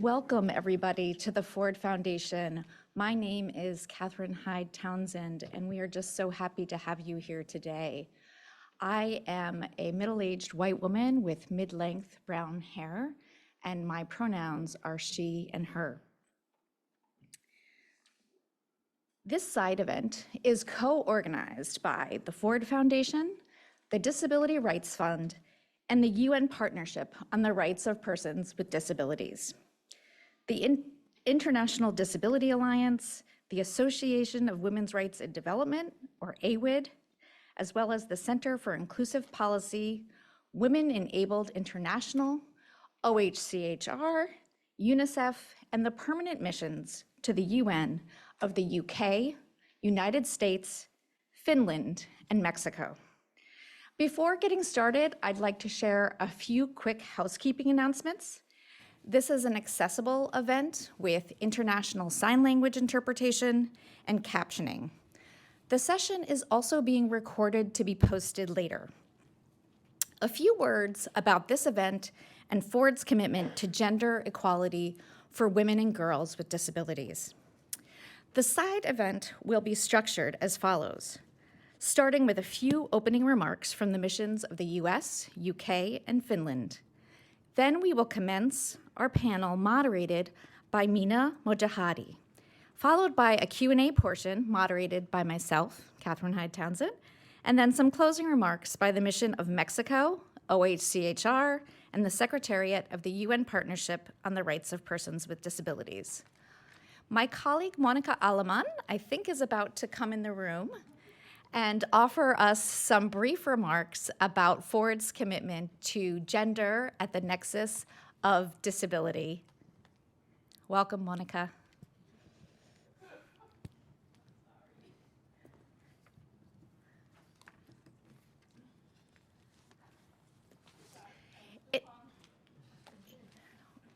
Welcome, everybody, to the Ford Foundation. My name is Catherine Hyde Townsend, and we are just so happy to have you here today. I am a middle-aged white woman with mid-length brown hair, and my pronouns are she and her. This side event is co-organized by the Ford Foundation, the Disability Rights Fund, and the UN Partnership on the Rights of Persons with Disabilities. The International Disability Alliance, the Association of Women's Rights in Development, or AWID, as well as the Center for Inclusive Policy, Women Enabled International, OHCHR, UNICEF, and the permanent missions to the UN of the UK, United States, Finland, and Mexico. Before getting started, I'd like to share a few quick housekeeping announcements. This is an accessible event with international sign language interpretation and captioning. The session is also being recorded to be posted later. A few words about this event and Ford's commitment to gender equality for women and girls with disabilities. The side event will be structured as follows, starting with a few opening remarks from the missions of the US, UK, and Finland. Then we will commence our panel moderated by Mina Mojahadi, followed by a Q&A portion moderated by myself, Catherine Hyde Townsend, and then some closing remarks by the Mission of Mexico, OHCHR, and the Secretariat of the UN Partnership on the Rights of Persons with Disabilities. My colleague, Monica Aleman, I think is about to come in the room and offer us some brief remarks about Ford's commitment to gender at the nexus of disability. Welcome, Monica.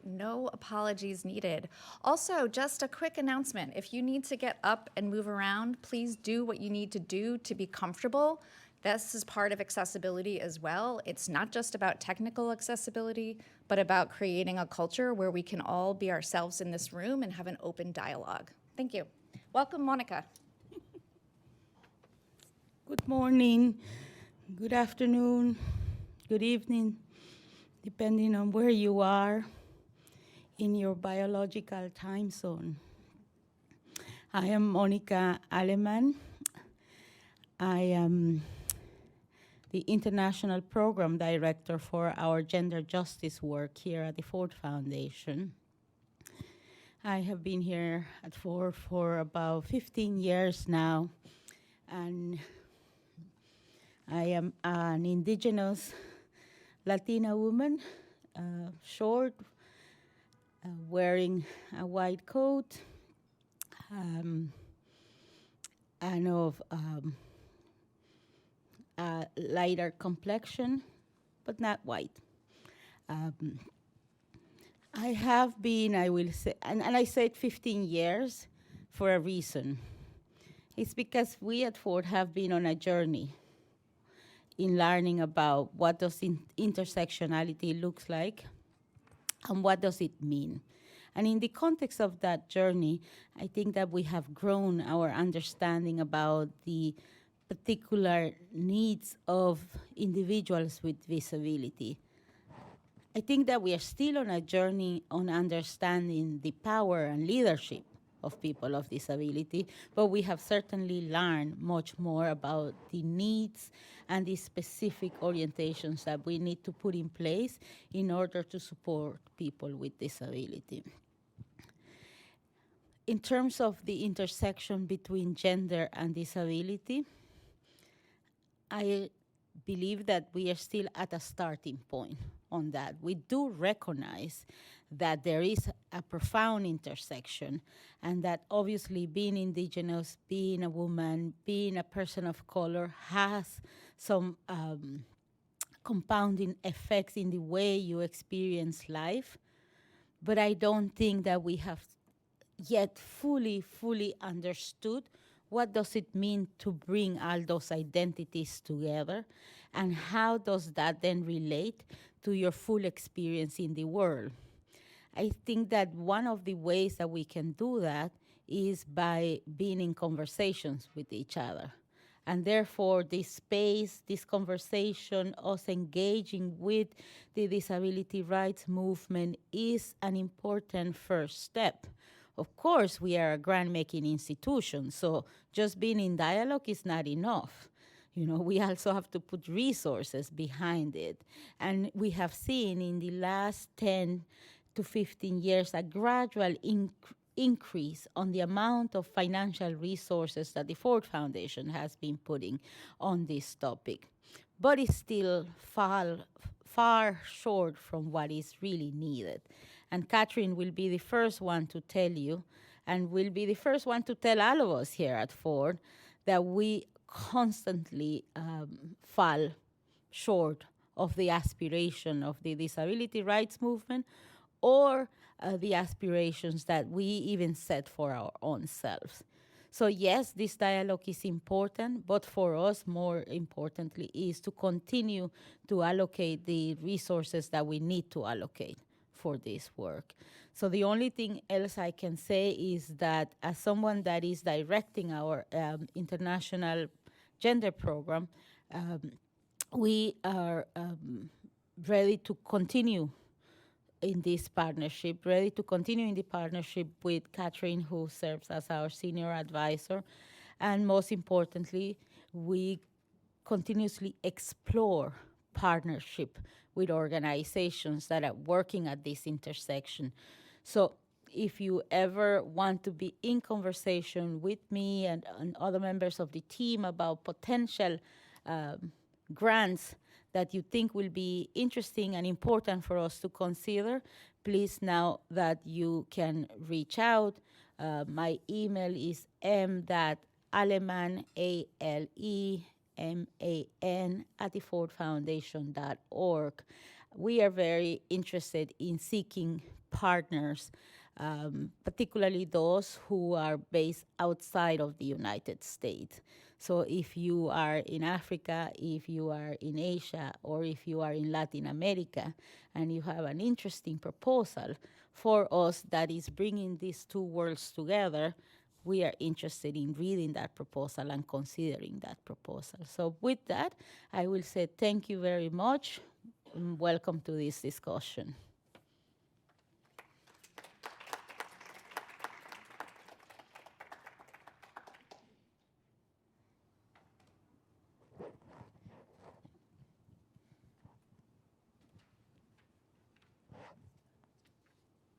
No apologies needed. Also, just a quick announcement. If you need to get up and move around, please do what you need to do to be comfortable. This is part of accessibility as well. It's not just about technical accessibility, but about creating a culture where we can all be ourselves in this room and have an open dialogue. Thank you. Welcome, Monica. Good morning, good afternoon, good evening, depending on where you are in your biological time zone. I am Monica Aleman. I am the International Program Director for our gender justice work here at the Ford Foundation. I have been here at Ford for about 15 years now, and I am an indigenous Latina woman, short, wearing a white coat, and of a lighter complexion, but not white. I have been, I will say, and I said 15 years for a reason. It's because we at Ford have been on a journey in learning about what does intersectionality looks like, and what does it mean? And in the context of that journey, I think that we have grown our understanding about the particular needs of individuals with disability. I think that we are still on a journey on understanding the power and leadership of people of disability, but we have certainly learned much more about the needs and the specific orientations that we need to put in place in order to support people with disability. In terms of the intersection between gender and disability, I believe that we are still at a starting point on that. We do recognize that there is a profound intersection, and that obviously being indigenous, being a woman, being a person of color has some compounding effects in the way you experience life. But I don't think that we have yet fully understood what does it mean to bring all those identities together, and how does that then relate to your full experience in the world. I think that one of the ways that we can do that is by being in conversations with each other. And therefore, this space, this conversation, us engaging with the disability rights movement is an important first step. Of course, we are a grant-making institution, so just being in dialogue is not enough. You know, we also have to put resources behind it. And we have seen in the last 10 to 15 years a gradual increase on the amount of financial resources that the Ford Foundation has been putting on this topic. But it's still far short from what is really needed. And Catherine will be the first one to tell you, and will be the first one to tell all of us here at Ford, that we constantly fall short of the aspiration of the disability rights movement or the aspirations that we even set for our own selves. So yes, this dialogue is important, but for us, more importantly, is to continue to allocate the resources that we need to allocate for this work. So the only thing else I can say is that as someone that is directing our international gender program, we are ready to continue in this partnership, ready to continue in the partnership with Catherine, who serves as our senior advisor. And most importantly, we continuously explore partnership with organizations that are working at this intersection. So if you ever want to be in conversation with me and other members of the team about potential grants that you think will be interesting and important for us to consider, please know that you can reach out. My email is m.aleman, ALEMAN, at thefordfoundation.org. We are very interested in seeking partners, particularly those who are based outside of the United States. So if you are in Africa, if you are in Asia, or if you are in Latin America, and you have an interesting proposal for us that is bringing these two worlds together, we are interested in reading that proposal and considering that proposal. So with that, I will say thank you very much, and welcome to this discussion.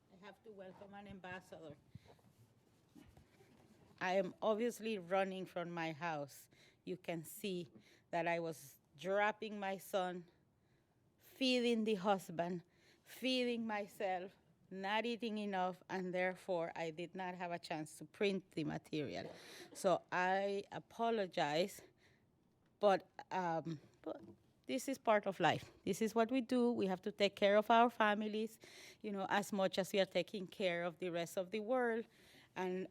I have to welcome an ambassador. I am obviously running from my house. You can see that I was dropping my son, feeding the husband, feeding myself, not eating enough, and therefore I did not have a chance to print the material. So I apologize, but this is part of life. This is what we do. We have to take care of our families, you know, as much as we are taking care of the rest of the world. And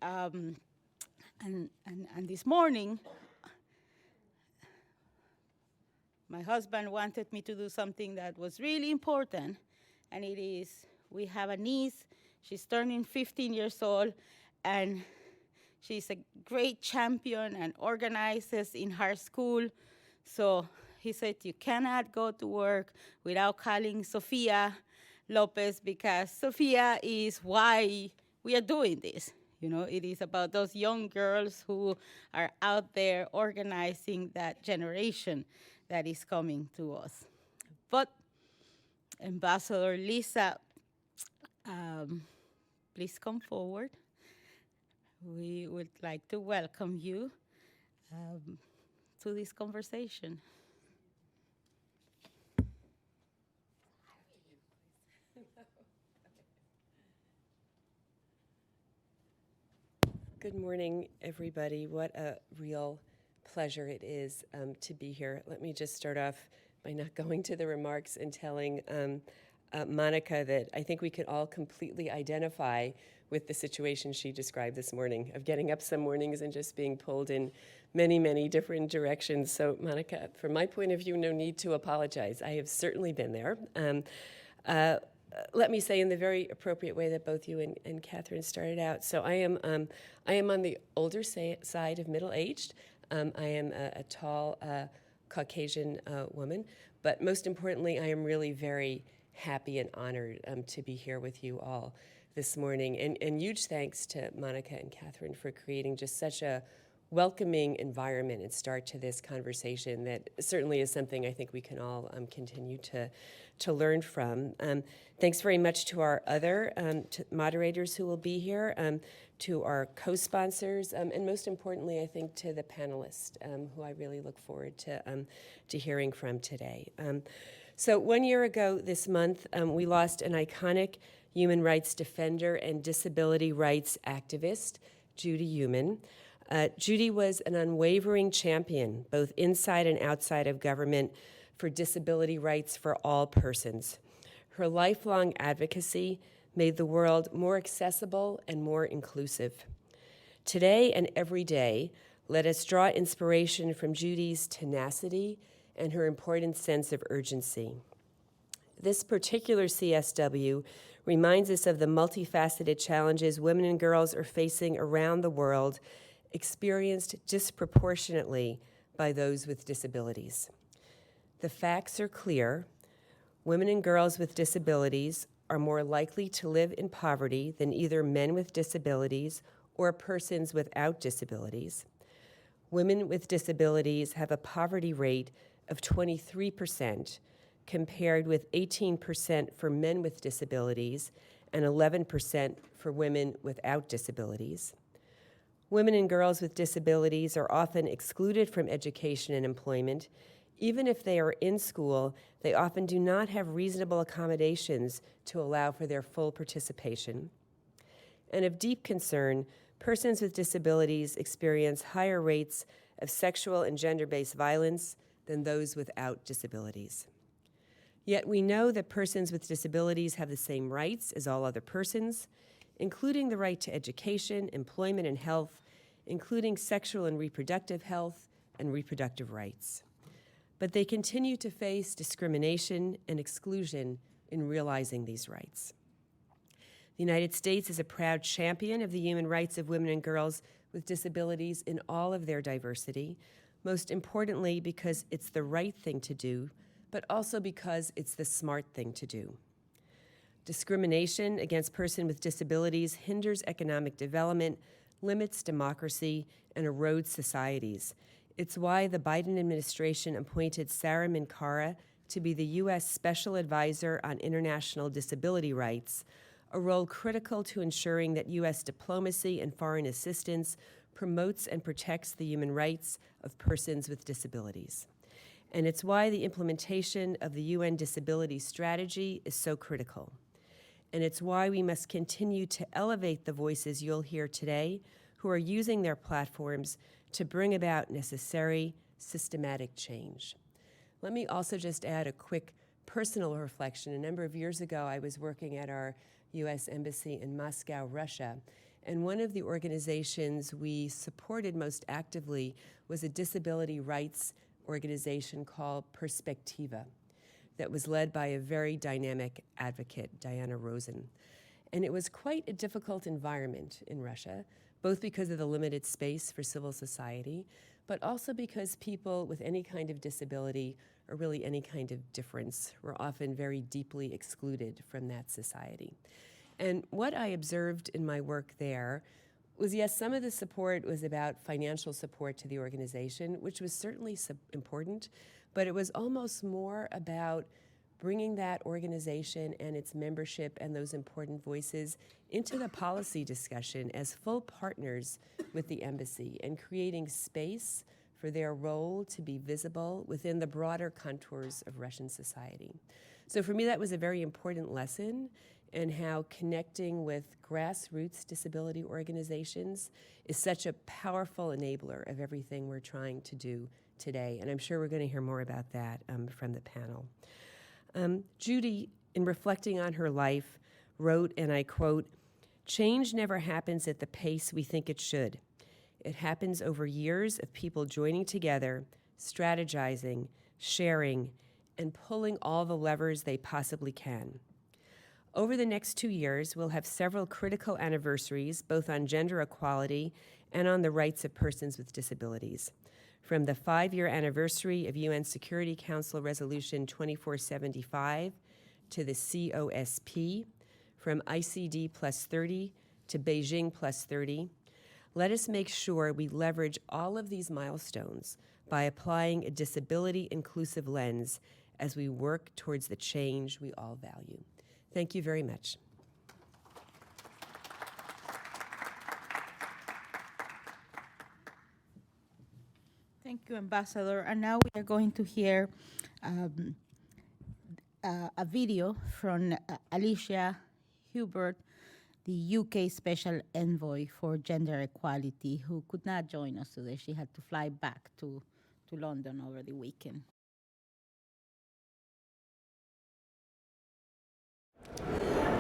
this morning, my husband wanted me to do something that was really important, and it is, we have a niece. She's turning 15 years old, and she's a great champion and organizes in her school. So he said, you cannot go to work without calling Sofia Lopez, because Sofia is why we are doing this. You know, it is about those young girls who are out there organizing that generation that is coming to us. But Ambassador Lisa, please come forward. We would like to welcome you to this conversation. Good morning, everybody. What a real pleasure it is to be here. Let me just start off by not going to the remarks and telling Monica that I think we could all completely identify with the situation she described this morning of getting up some mornings and just being pulled in many, many different directions. So, Monica, from my point of view, no need to apologize. I have certainly been there. let me say in the very appropriate way that both you and Catherine started out. So I am on the older side of middle-aged. I am a tall Caucasian woman, but most importantly, I am really very happy and honored to be here with you all this morning. And huge thanks to Monica and Catherine for creating just such a welcoming environment and start to this conversation that certainly is something I think we can all continue to learn from. Thanks very much to our other moderators who will be here, to our co-sponsors, and most importantly, I think, to the panelists who I really look forward to hearing from today. So 1 year ago this month, we lost an iconic human rights defender and disability rights activist, Judy Heumann. Judy was an unwavering champion, both inside and outside of government, for disability rights for all persons. Her lifelong advocacy made the world more accessible and more inclusive. Today and every day, let us draw inspiration from Judy's tenacity and her important sense of urgency. This particular CSW reminds us of the multifaceted challenges women and girls are facing around the world, experienced disproportionately by those with disabilities. The facts are clear. Women and girls with disabilities are more likely to live in poverty than either men with disabilities or persons without disabilities. Women with disabilities have a poverty rate of 23%, compared with 18% for men with disabilities and 11% for women without disabilities. Women and girls with disabilities are often excluded from education and employment. Even if they are in school, they often do not have reasonable accommodations to allow for their full participation. And of deep concern, persons with disabilities experience higher rates of sexual and gender-based violence than those without disabilities. Yet we know that persons with disabilities have the same rights as all other persons, including the right to education, employment, and health, including sexual and reproductive health and reproductive rights. But they continue to face discrimination and exclusion in realizing these rights. The United States is a proud champion of the human rights of women and girls with disabilities in all of their diversity, most importantly because it's the right thing to do, but also because it's the smart thing to do. Discrimination against persons with disabilities hinders economic development, limits democracy, and erodes societies. It's why the Biden administration appointed Sarah Minkara to be the U.S. Special Advisor on International Disability Rights, a role critical to ensuring that U.S. diplomacy and foreign assistance promotes and protects the human rights of persons with disabilities. And it's why the implementation of the UN Disability Strategy is so critical. And it's why we must continue to elevate the voices you'll hear today who are using their platforms to bring about necessary, systematic change. Let me also just add a quick personal reflection. A number of years ago, I was working at our U.S. Embassy in Moscow, Russia, and one of the organizations we supported most actively was a disability rights organization called Perspectiva that was led by a very dynamic advocate, Diana Rosen. And it was quite a difficult environment in Russia, both because of the limited space for civil society, but also because people with any kind of disability or really any kind of difference were often very deeply excluded from that society. And what I observed in my work there was, yes, some of the support was about financial support to the organization, which was certainly important, but it was almost more about bringing that organization and its membership and those important voices into the policy discussion as full partners with the embassy and creating space for their role to be visible within the broader contours of Russian society. So for me, that was a very important lesson in how connecting with grassroots disability organizations is such a powerful enabler of everything we're trying to do today. And I'm sure we're going to hear more about that from the panel. Judy, in reflecting on her life, wrote, and I quote, "Change never happens at the pace we think it should. It happens over years of people joining together, strategizing, sharing, and pulling all the levers they possibly can. Over the next 2 years, we'll have several critical anniversaries, both on gender equality and on the rights of persons with disabilities. From the 5-year anniversary of UN Security Council Resolution 2475 to the COSP, from ICD plus 30 to Beijing plus 30, let us make sure we leverage all of these milestones by applying a disability-inclusive lens as we work towards the change we all value. Thank you very much. Thank you, Ambassador. And now we are going to hear a video from Alicia Hubert, the UK Special Envoy for Gender Equality, who could not join us today. She had to fly back to London over the weekend.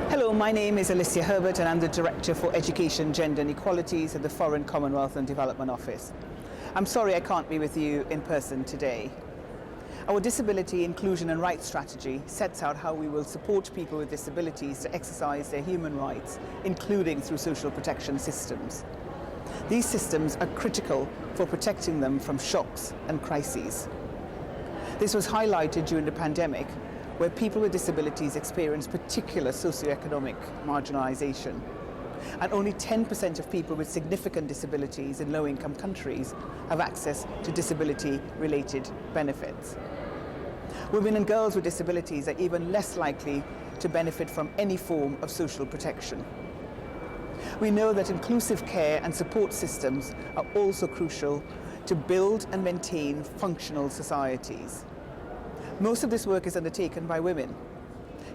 Hello, my name is Alicia Herbert and I'm the Director for Education, Gender and Equalities at the Foreign, Commonwealth and Development Office. I'm sorry I can't be with you in person today. Our Disability, Inclusion and Rights Strategy sets out how we will support people with disabilities to exercise their human rights, including through social protection systems. These systems are critical for protecting them from shocks and crises. This was highlighted during the pandemic, where people with disabilities experience particular socioeconomic marginalization. And only 10% of people with significant disabilities in low-income countries have access to disability-related benefits. Women and girls with disabilities are even less likely to benefit from any form of social protection. We know that inclusive care and support systems are also crucial to build and maintain functional societies. Most of this work is undertaken by women.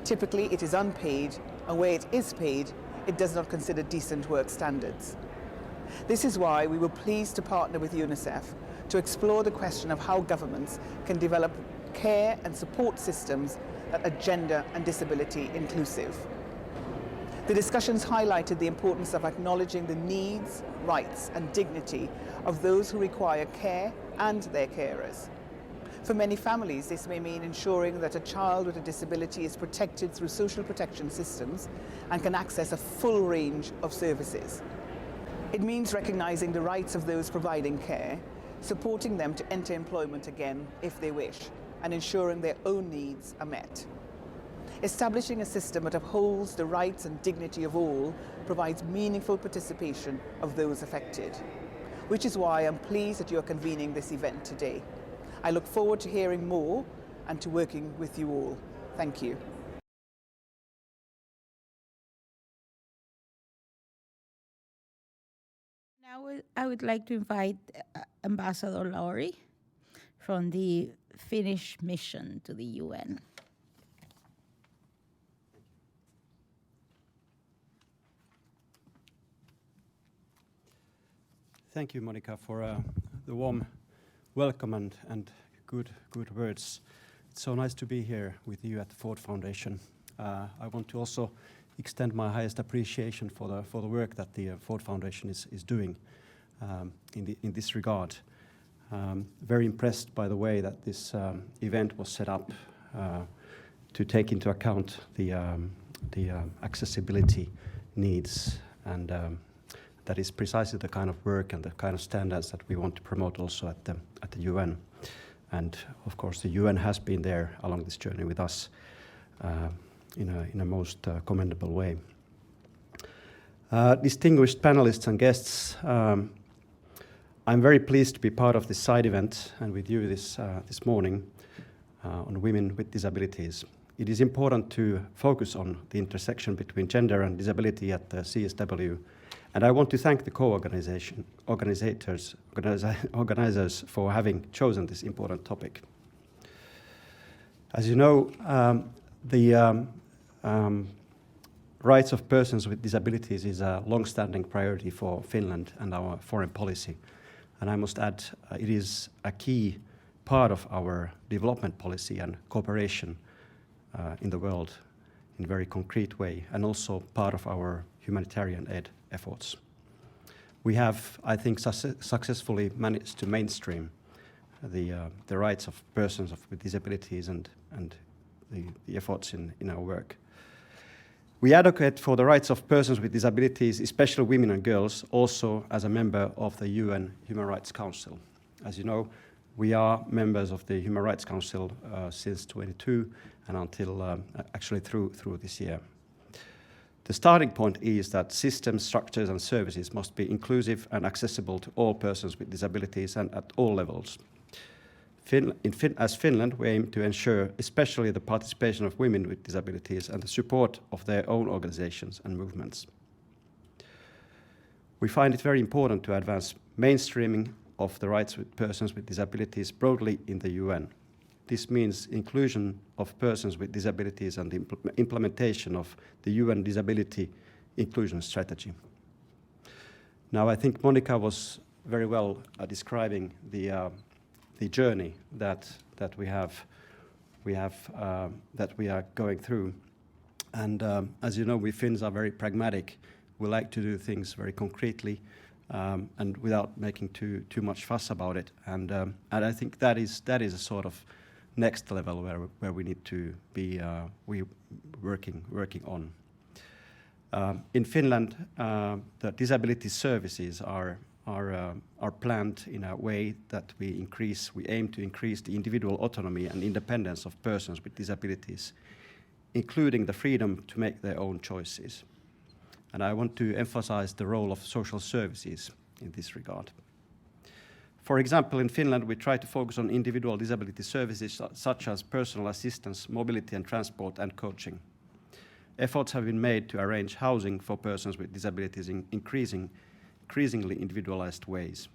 Typically, it is unpaid, and where it is paid, it does not consider decent work standards. This is why we were pleased to partner with UNICEF to explore the question of how governments can develop care and support systems that are gender and disability inclusive. The discussions highlighted the importance of acknowledging the needs, rights, and dignity of those who require care and their carers. For many families, this may mean ensuring that a child with a disability is protected through social protection systems and can access a full range of services. It means recognizing the rights of those providing care, supporting them to enter employment again if they wish, and ensuring their own needs are met. Establishing a system that upholds the rights and dignity of all provides meaningful participation of those affected, which is why I'm pleased that you're convening this event today. I look forward to hearing more and to working with you all. Thank you. Now I would like to invite Ambassador Lauri from the Finnish mission to the UN. Thank you, Monica, for the warm welcome and good words. It's so nice to be here with you at the Ford Foundation. I want to also extend my highest appreciation for the work that the Ford Foundation is doing in this regard. Very impressed by the way that this event was set up to take into account the accessibility needs, and that is precisely the kind of work and the kind of standards that we want to promote also at the UN. And of course, the UN has been there along this journey with us in a most commendable way. Distinguished panelists and guests, I'm very pleased to be part of this side event and with you this morning on women with disabilities. It is important to focus on the intersection between gender and disability at the CSW, and I want to thank the organizers for having chosen this important topic. As you know, the rights of persons with disabilities is a long-standing priority for Finland and our foreign policy. And I must add, it is a key part of our development policy and cooperation in the world in a very concrete way, and also part of our humanitarian aid efforts. We have, I think, successfully managed to mainstream the rights of persons with disabilities and the efforts in our work. We advocate for the rights of persons with disabilities, especially women and girls, also as a member of the UN Human Rights Council. As you know, we are members of the Human Rights Council since 22 and until actually through this year. The starting point is that systems, structures and services must be inclusive and accessible to all persons with disabilities and at all levels. As Finland, we aim to ensure especially the participation of women with disabilities and the support of their own organizations and movements. We find it very important to advance mainstreaming of the rights of persons with disabilities broadly in the UN. This means inclusion of persons with disabilities and the implementation of the UN Disability Inclusion Strategy. Now, I think Monica was very well describing the journey that we are going through, and as you know, we Finns are very pragmatic. We like to do things very concretely and without making too much fuss about it. And I think that is a sort of next level where we need to be working on. In Finland, the disability services are planned in a way that we aim to increase the individual autonomy and independence of persons with disabilities, including the freedom to make their own choices. And I want to emphasize the role of social services in this regard. For example, in Finland, we try to focus on individual disability services such as personal assistance, mobility and transport, and coaching. Efforts have been made to arrange housing for persons with disabilities in increasingly individualized ways.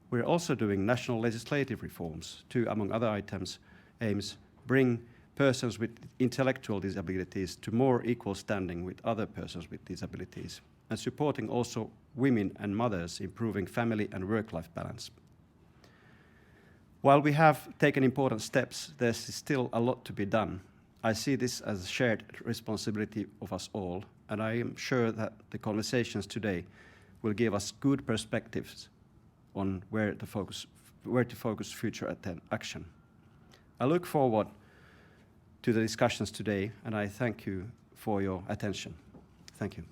We're also doing national legislative reforms to, among other aims, bring persons with intellectual disabilities to more equal standing with other persons with disabilities, and supporting also women and mothers, improving family and work-life balance. While we have taken important steps, there's still a lot to be done. I see this as a shared responsibility of us all, and I am sure that the conversations today will give us good perspectives on where to focus future action. I look forward to the discussions today, and I thank you for your attention. Thank you.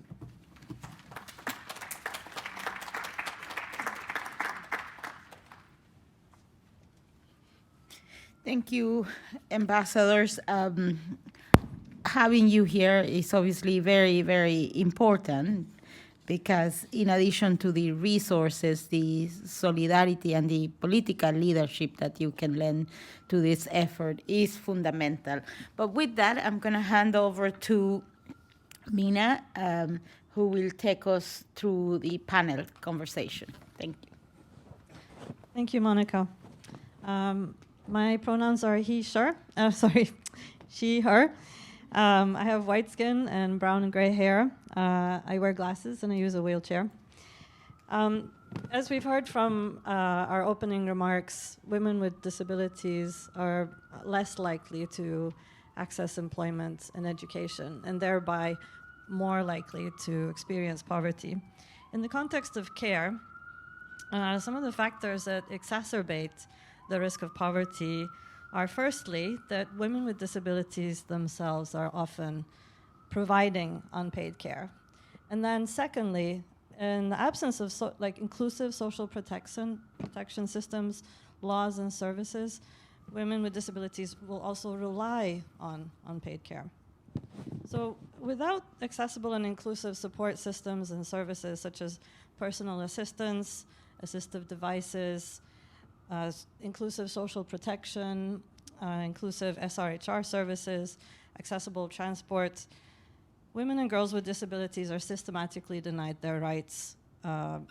Thank you, ambassadors. Having you here is obviously very, very important, because in addition to the resources, the solidarity and the political leadership that you can lend to this effort is fundamental. But with that, I'm going to hand over to Mina, who will take us through the panel conversation. Thank you. Thank you, Monica. My pronouns are he, she, her. I have white skin and brown and gray hair. I wear glasses and I use a wheelchair. As we've heard from our opening remarks, women with disabilities are less likely to access employment and education, and thereby more likely to experience poverty. In the context of care, some of the factors that exacerbate the risk of poverty are, firstly, that women with disabilities themselves are often providing unpaid care. And then secondly, in the absence of inclusive social protection systems, laws and services, women with disabilities will also rely on unpaid care. So without accessible and inclusive support systems and services such as personal assistance, assistive devices, inclusive social protection, inclusive SRHR services, accessible transport, women and girls with disabilities are systematically denied their rights and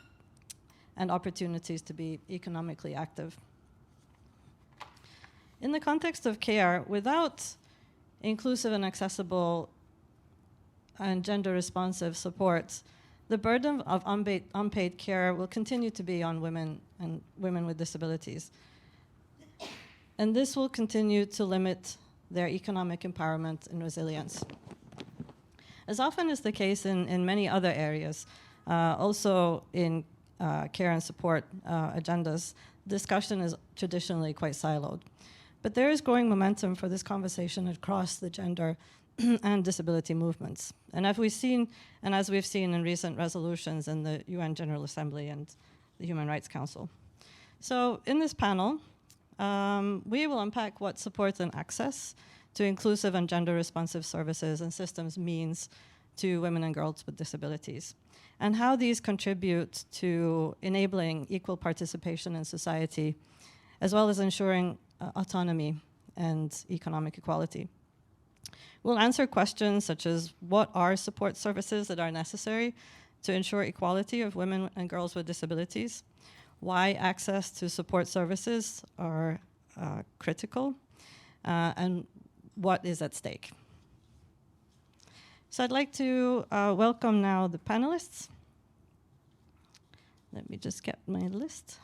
opportunities to be economically active. In the context of care, without inclusive and accessible and gender-responsive support, the burden of unpaid care will continue to be on women and women with disabilities. And this will continue to limit their economic empowerment and resilience. As often is the case in many other areas, also in care and support agendas, discussion is traditionally quite siloed. But there is growing momentum for this conversation across the gender and disability movements. And as we've seen in recent resolutions in the UN General Assembly and the Human Rights Council. So in this panel, we will unpack what support and access to inclusive and gender-responsive services and systems means to women and girls with disabilities, and how these contribute to enabling equal participation in society, as well as ensuring autonomy and economic equality. We'll answer questions such as what are support services that are necessary to ensure equality of women and girls with disabilities, why access to support services are critical, and what is at stake. So I'd like to welcome now the panelists. Let me just get my list.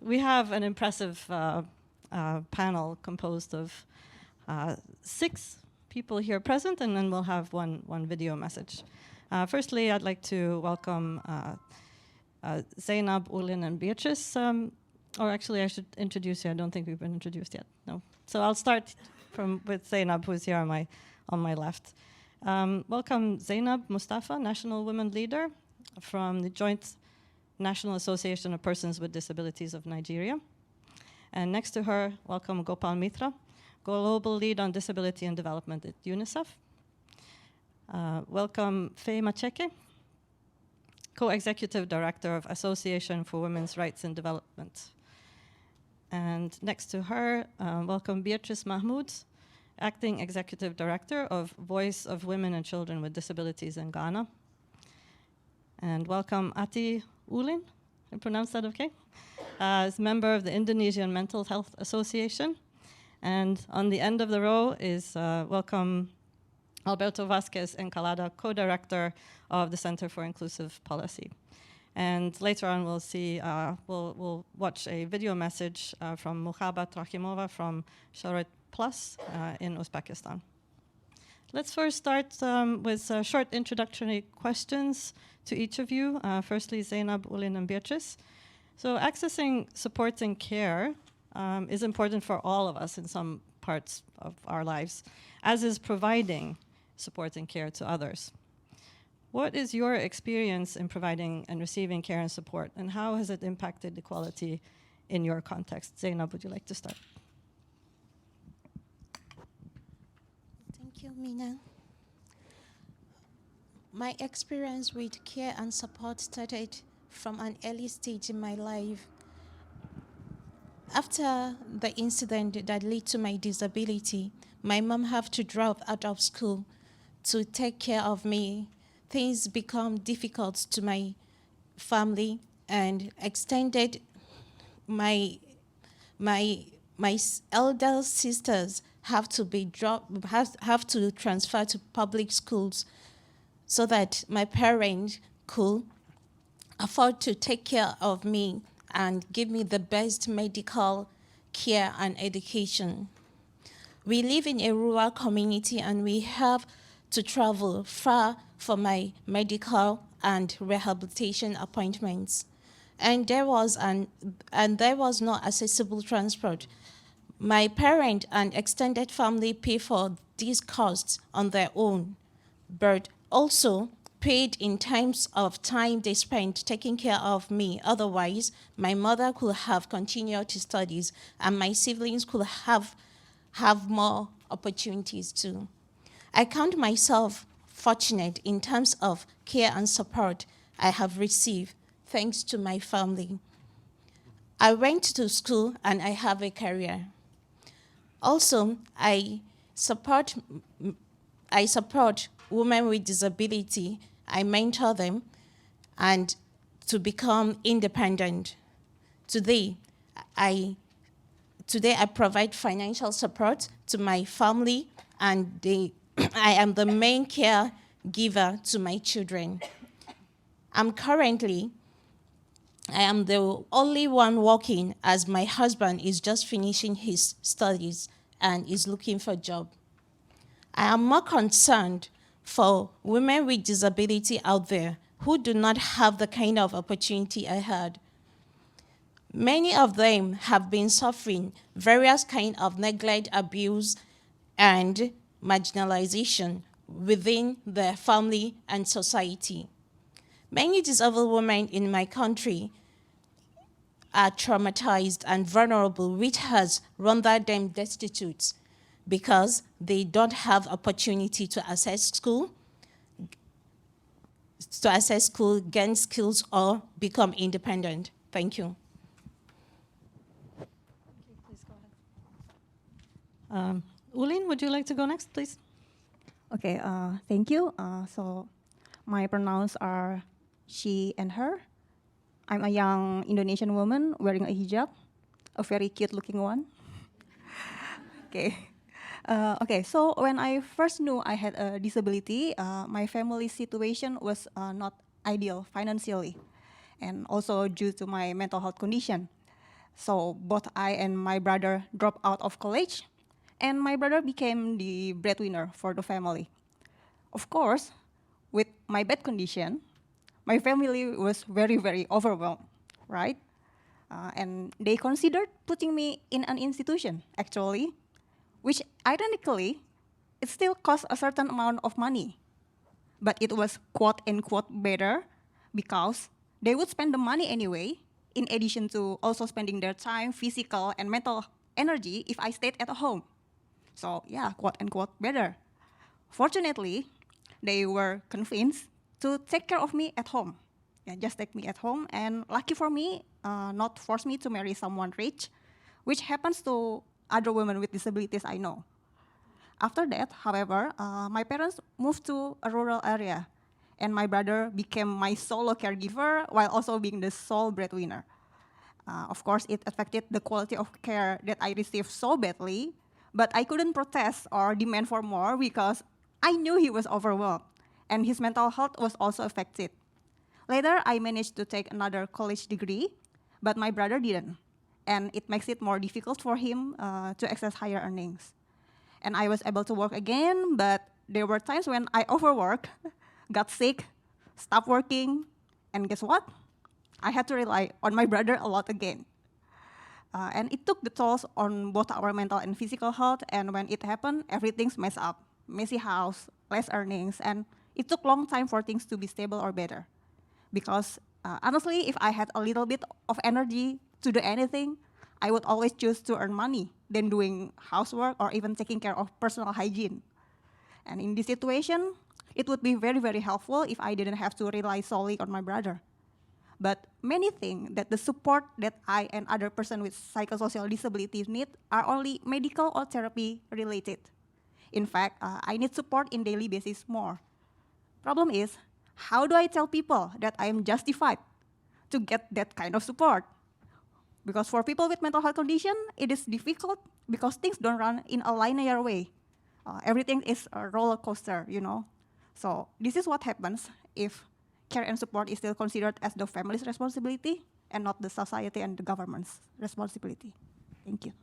We have an impressive panel composed of 6 people here present, and then we'll have one video message. Firstly, I'd like to welcome Zainab, Ulin, and Beatrice. Or actually, I should introduce you. I don't think we've been introduced yet. No. So I'll start with Zainab, who's here on my left. Welcome Zainab Mustafa, National Women Leader from the Joint National Association of Persons with Disabilities of Nigeria. And next to her, welcome Gopal Mitra, Global Lead on Disability and Development at UNICEF. Welcome Faye Macheke, Co-Executive Director of Association for Women's Rights and Development. And next to her, welcome Beatrice Mahmoud, Acting Executive Director of Voice of Women and Children with Disabilities in Ghana. And welcome Ati Ulin, I pronounced that okay? As member of the Indonesian Mental Health Association. And on the end of the row is welcome Alberto Vasquez Encalada, co-director of the Center for Inclusive Policy. And later on, we'll see, we'll watch a video message from Mukhaba Trahimova from Sharat Plus in Uzbekistan. Let's first start with short introductory questions to each of you. Firstly, Zainab, Ulin, and Beatrice. So accessing support and care is important for all of us in some parts of our lives, as is providing support and care to others. What is your experience in providing and receiving care and support, and how has it impacted equality in your context? Zainab, would you like to start? Thank you, Mina. My experience with care and support started from an early stage in my life. After the incident that led to my disability, my mom had to drop out of school to take care of me. Things become difficult to my family and extended my elder sisters have to transfer to public schools so that my parents could afford to take care of me and give me the best medical care and education. We live in a rural community and we have to travel far for my medical and rehabilitation appointments. And there was no accessible transport. My parent and extended family pay for these costs on their own, but also paid in terms of time they spent taking care of me. Otherwise, my mother could have continued to studies and my siblings could have more opportunities too. I count myself fortunate in terms of care and support I have received thanks to my family. I went to school and I have a career. Also, I support women with disability. I mentor them and to become independent. Today I provide financial support to my family and I am the main caregiver to my children. I am the only one working as my husband is just finishing his studies and is looking for a job. I am more concerned for women with disability out there who do not have the kind of opportunity I had. Many of them have been suffering various kinds of neglect, abuse, and marginalization within their family and society. Many disabled women in my country are traumatized and vulnerable, which has rendered them destitute because they don't have opportunity to access school, gain skills, or become independent. Thank you. Ulin, would you like to go next, please? Okay, thank you. So my pronouns are she and her. I'm a young Indonesian woman wearing a hijab, a very cute looking one. Okay. Okay, so when I first knew I had a disability, my family situation was not ideal financially, and also due to my mental health condition. So both I and my brother dropped out of college, and my brother became the breadwinner for the family. Of course, with my bad condition, my family was very, very overwhelmed, right? And they considered putting me in an institution, actually, which ironically, it still cost a certain amount of money. But it was quote unquote better because they would spend the money anyway, in addition to also spending their time, physical and mental energy if I stayed at home. So yeah, quote unquote better. Fortunately, they were convinced to take care of me at home. Yeah, just take me at home, and lucky for me, not force me to marry someone rich, which happens to other women with disabilities I know. After that, however, my parents moved to a rural area, and my brother became my solo caregiver while also being the sole breadwinner. Of course, it affected the quality of care that I received so badly, but I couldn't protest or demand for more because I knew he was overwhelmed, and his mental health was also affected. Later, I managed to take another college degree, but my brother didn't, and it makes it more difficult for him to access higher earnings. And I was able to work again, but there were times when I overworked, got sick, stopped working, and guess what? I had to rely on my brother a lot again. And it took the tolls on both our mental and physical health, and when it happened, everything's messed up. Messy house, less earnings, and it took a long time for things to be stable or better. Because honestly, if I had a little bit of energy to do anything, I would always choose to earn money than doing housework or even taking care of personal hygiene. And in this situation, it would be very, very helpful if I didn't have to rely solely on my brother. But many think that the support that I and other person with psychosocial disabilities need are only medical or therapy related. In fact, I need support in daily basis more. Problem is, how do I tell people that I am justified to get that kind of support? Because for people with mental health condition, it is difficult because things don't run in a linear way. Everything is a roller coaster, you know. So this is what happens if care and support is still considered as the family's responsibility and not the society and the government's responsibility. Thank you.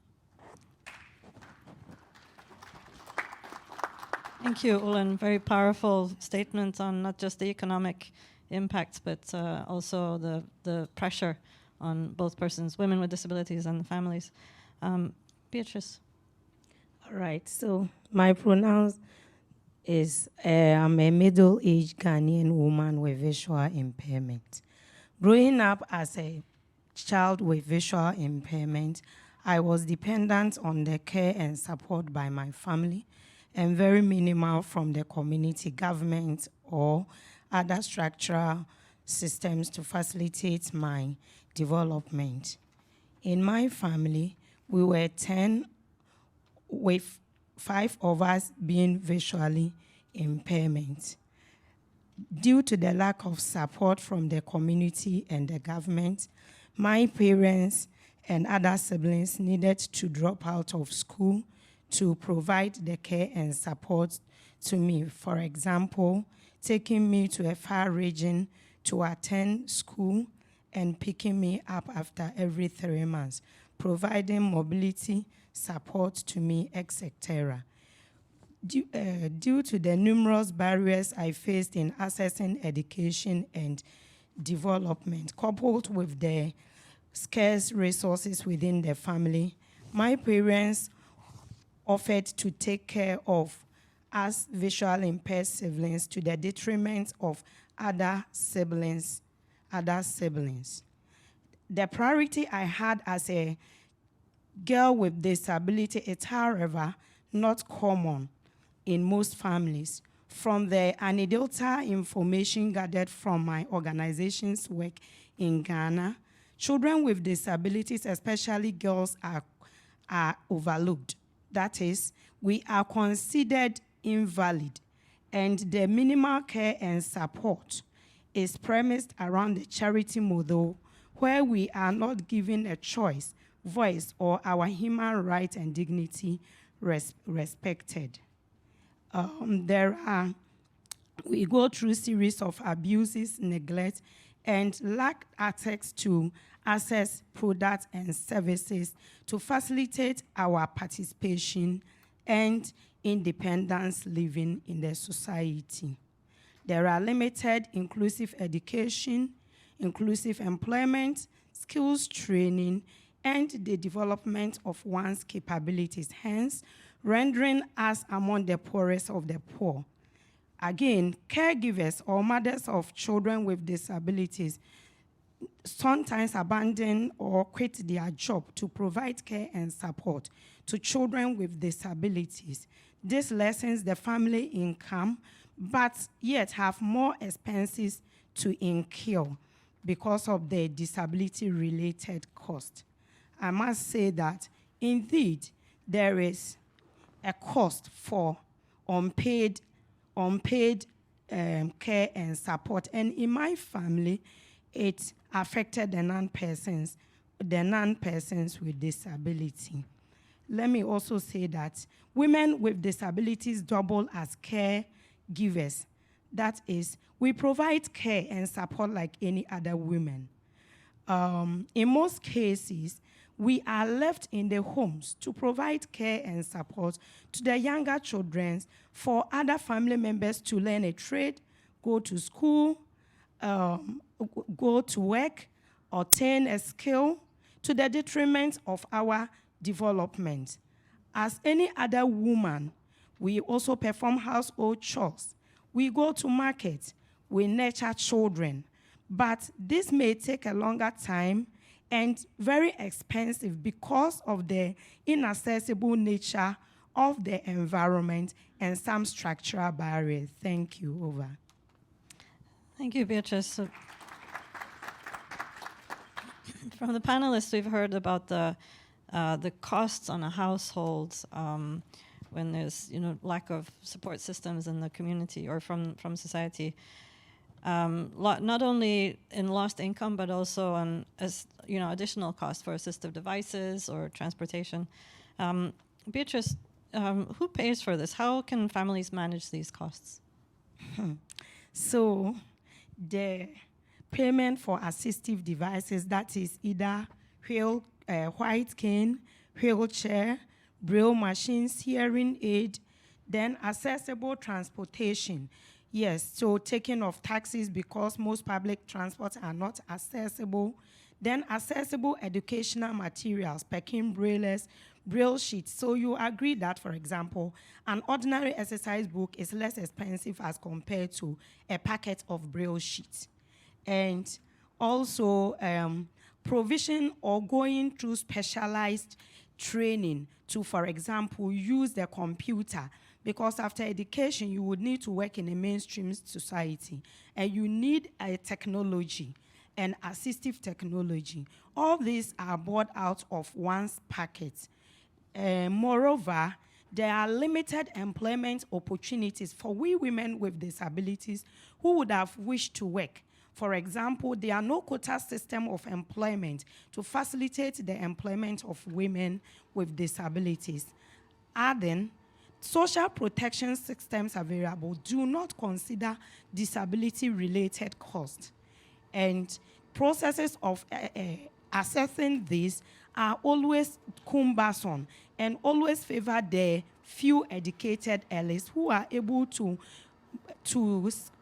Thank you, Ulin. Very powerful statement on not just the economic impacts, but also the pressure on both persons, women with disabilities and the families. Beatrice. All right, so my pronouns is I'm a middle-aged Ghanaian woman with visual impairment. Growing up as a child with visual impairment, I was dependent on the care and support by my family and very minimal from the community, government, or other structural systems to facilitate my development. In my family, we were 10, with 5 of us being visually impairment. Due to the lack of support from the community and the government, my parents and other siblings needed to drop out of school to provide the care and support to me. For example, taking me to a far region to attend school and picking me up after every 3 months, providing mobility support to me, etc. Due to the numerous barriers I faced in accessing education and development, coupled with the scarce resources within the family, my parents offered to take care of us visual impaired siblings to the detriment of other siblings. The priority I had as a girl with disability is, however, not common in most families. From the anecdotal information gathered from my organization's work in Ghana, children with disabilities, especially girls, are overlooked. That is, we are considered invalid, and the minimal care and support is premised around the charity model, where we are not given a choice, voice, or our human rights and dignity respected. We go through series of abuses, neglect, and lack access to products and services to facilitate our participation and independence living in the society. There are limited inclusive education, inclusive employment, skills training, and the development of one's capabilities, hence rendering us among the poorest of the poor. Again, caregivers or mothers of children with disabilities sometimes abandon or quit their job to provide care and support to children with disabilities. This lessens the family income, but yet have more expenses to incur because of the disability-related cost. I must say that, indeed, there is a cost for unpaid care and support. And in my family, it affected the non-persons with disability. Let me also say that women with disabilities double as caregivers. That is, we provide care and support like any other women. In most cases, we are left in the homes to provide care and support to the younger children, for other family members to learn a trade, go to school, go to work, obtain a skill, to the detriment of our development. As any other woman, we also perform household chores. We go to market, we nurture children. But this may take a longer time and very expensive because of the inaccessible nature of the environment and some structural barriers. Thank you. Over. Thank you, Beatrice. So from the panelists, we've heard about the costs on a household when there's lack of support systems in the community or from society. Not only in lost income, but also on additional costs for assistive devices or transportation. Beatrice, who pays for this? How can families manage these costs? So the payment for assistive devices, that is either white cane, wheelchair, braille machines, hearing aid, then accessible transportation. Yes, so taking of taxis because most public transports are not accessible. Then accessible educational materials, Peking brailles, braille sheets. So you agree that, for example, an ordinary exercise book is less expensive as compared to a packet of braille sheets. And also provision or going through specialized training to, for example, use the computer, because after education, you would need to work in a mainstream society, and you need a technology and assistive technology. All these are bought out of one's packet. Moreover, there are limited employment opportunities for we women with disabilities who would have wished to work. For example, there are no quota system of employment to facilitate the employment of women with disabilities. Adding, social protection systems available do not consider disability-related costs. And processes of assessing this are always cumbersome and always favor the few educated elites who are able to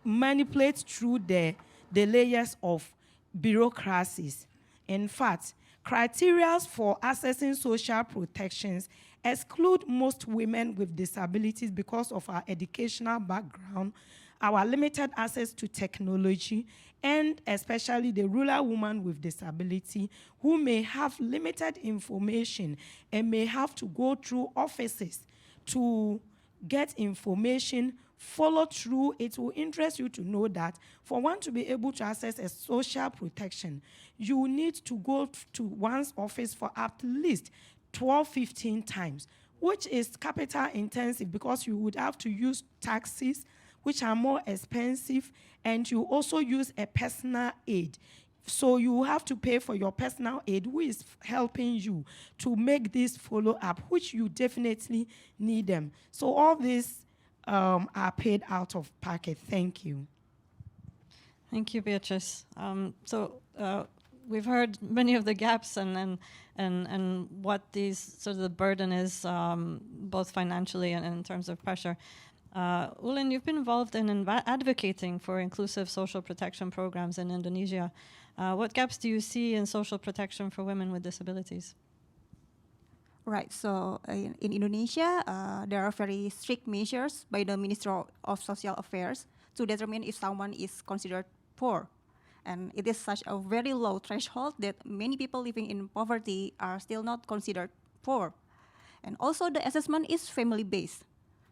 manipulate through the layers of bureaucracies. In fact, Criteria for accessing social protections exclude most women with disabilities because of our educational background, our limited access to technology, and especially the rural woman with disability who may have limited information and may have to go through offices to get information, follow through. It will interest you to know that for one to be able to access a social protection, you need to go to one's office for at least 12, 15 times, which is capital intensive because you would have to use taxis, which are more expensive, and you also use a personal aid. So you have to pay for your personal aid, who is helping you to make this follow-up, which you definitely need them. So all these are paid out of pocket. Thank you. Thank you, Beatrice. We've heard many of the gaps and what these sort of the burden is, both financially and in terms of pressure. Ulin, you've been involved in advocating for inclusive social protection programs in Indonesia. What gaps do you see in social protection for women with disabilities? Right, so in Indonesia, there are very strict measures by the Ministry of Social Affairs to determine if someone is considered poor. And it is such a very low threshold that many people living in poverty are still not considered poor. And also the assessment is family-based.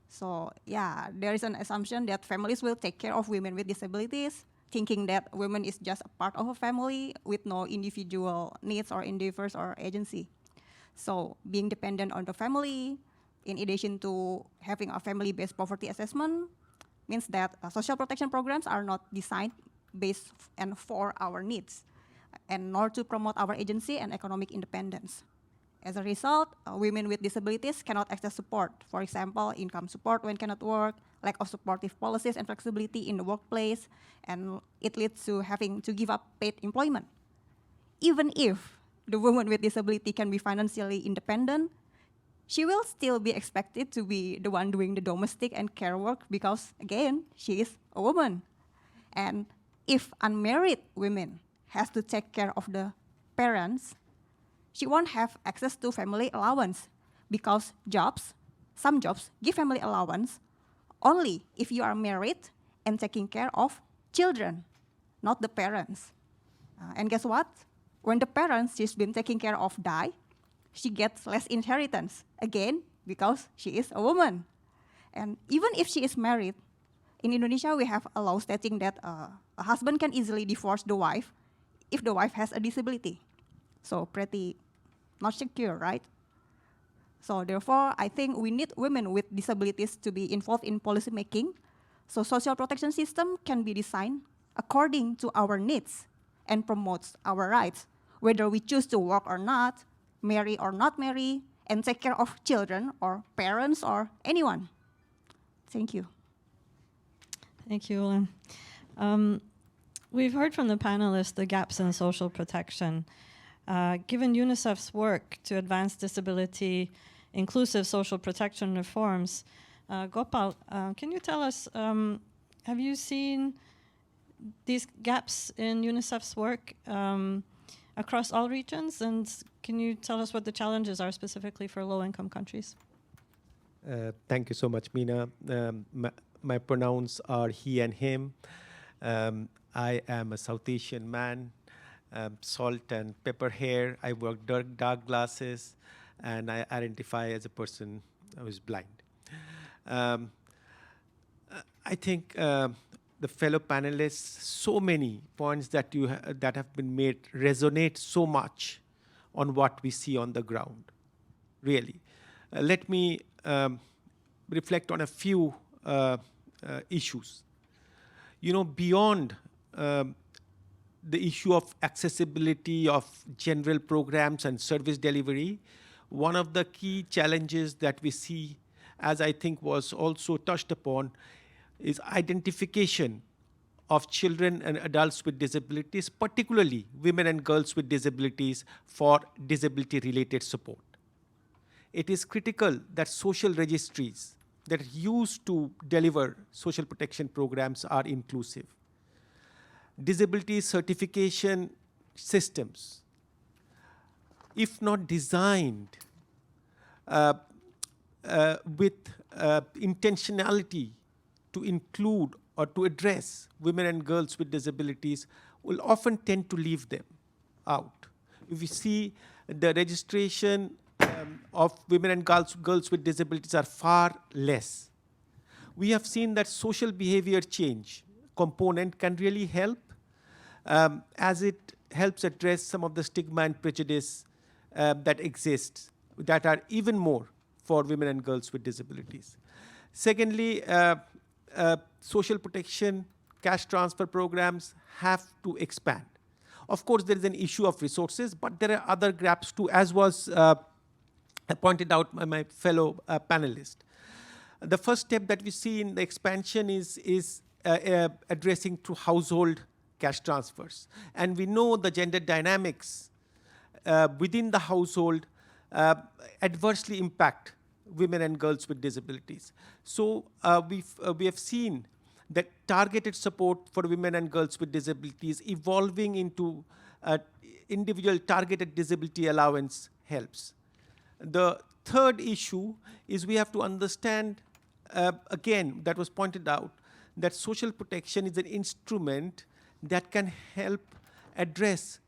So yeah, there is an assumption that families will take care of women with disabilities, thinking that women is just a part of a family with no individual needs or endeavors or agency. So being dependent on the family, in addition to having a family-based poverty assessment, means that social protection programs are not designed based and for our needs, and nor to promote our agency and economic independence. As a result, women with disabilities cannot access support. For example, income support when cannot work, lack of supportive policies and flexibility in the workplace, and it leads to having to give up paid employment. Even if the woman with disability can be financially independent, she will still be expected to be the one doing the domestic and care work because, again, she is a woman. And if unmarried women has to take care of the parents, she won't have access to family allowance because some jobs give family allowance only if you are married and taking care of children, not the parents. And guess what? When the parents she's been taking care of die, she gets less inheritance, again, because she is a woman. And even if she is married, in Indonesia we have a law stating that a husband can easily divorce the wife if the wife has a disability. So pretty not secure, right? So therefore, I think we need women with disabilities to be involved in policy making, so social protection system can be designed according to our needs and promotes our rights, whether we choose to work or not, marry or not marry, and take care of children or parents or anyone. Thank you. Thank you, Ulin. We've heard from the panelists the gaps in social protection. Given UNICEF's work to advance disability inclusive social protection reforms, Gopal, can you tell us, have you seen these gaps in UNICEF's work across all regions? And can you tell us what the challenges are specifically for low-income countries? Thank you so much, Meena. My pronouns are he and him. I am a South Asian man, salt and pepper hair. I wear dark glasses, and I identify as a person who is blind. I think the fellow panelists, so many points that that have been made resonate so much on what we see on the ground, really. Let me reflect on a few issues. You know, beyond the issue of accessibility of general programs and service delivery, one of the key challenges that we see, as I think was also touched upon, is identification of children and adults with disabilities, particularly women and girls with disabilities, for disability-related support. It is critical that social registries that are used to deliver social protection programs are inclusive. Disability certification systems if not designed with intentionality to include or to address women and girls with disabilities, will often tend to leave them out. If you see the registration of women and girls with disabilities are far less. We have seen that social behavior change component can really help as it helps address some of the stigma and prejudice that exists, that are even more for women and girls with disabilities. Secondly, social protection, cash transfer programs have to expand. Of course, there is an issue of resources, but there are other gaps too, as was pointed out by my fellow panelist. The first step that we see in the expansion is addressing through household cash transfers. And we know the gender dynamics within the household adversely impact women and girls with disabilities. So we have seen that targeted support for women and girls with disabilities evolving into individual targeted disability allowance helps. The third issue is we have to understand, again, that was pointed out, that social protection is an instrument that can help address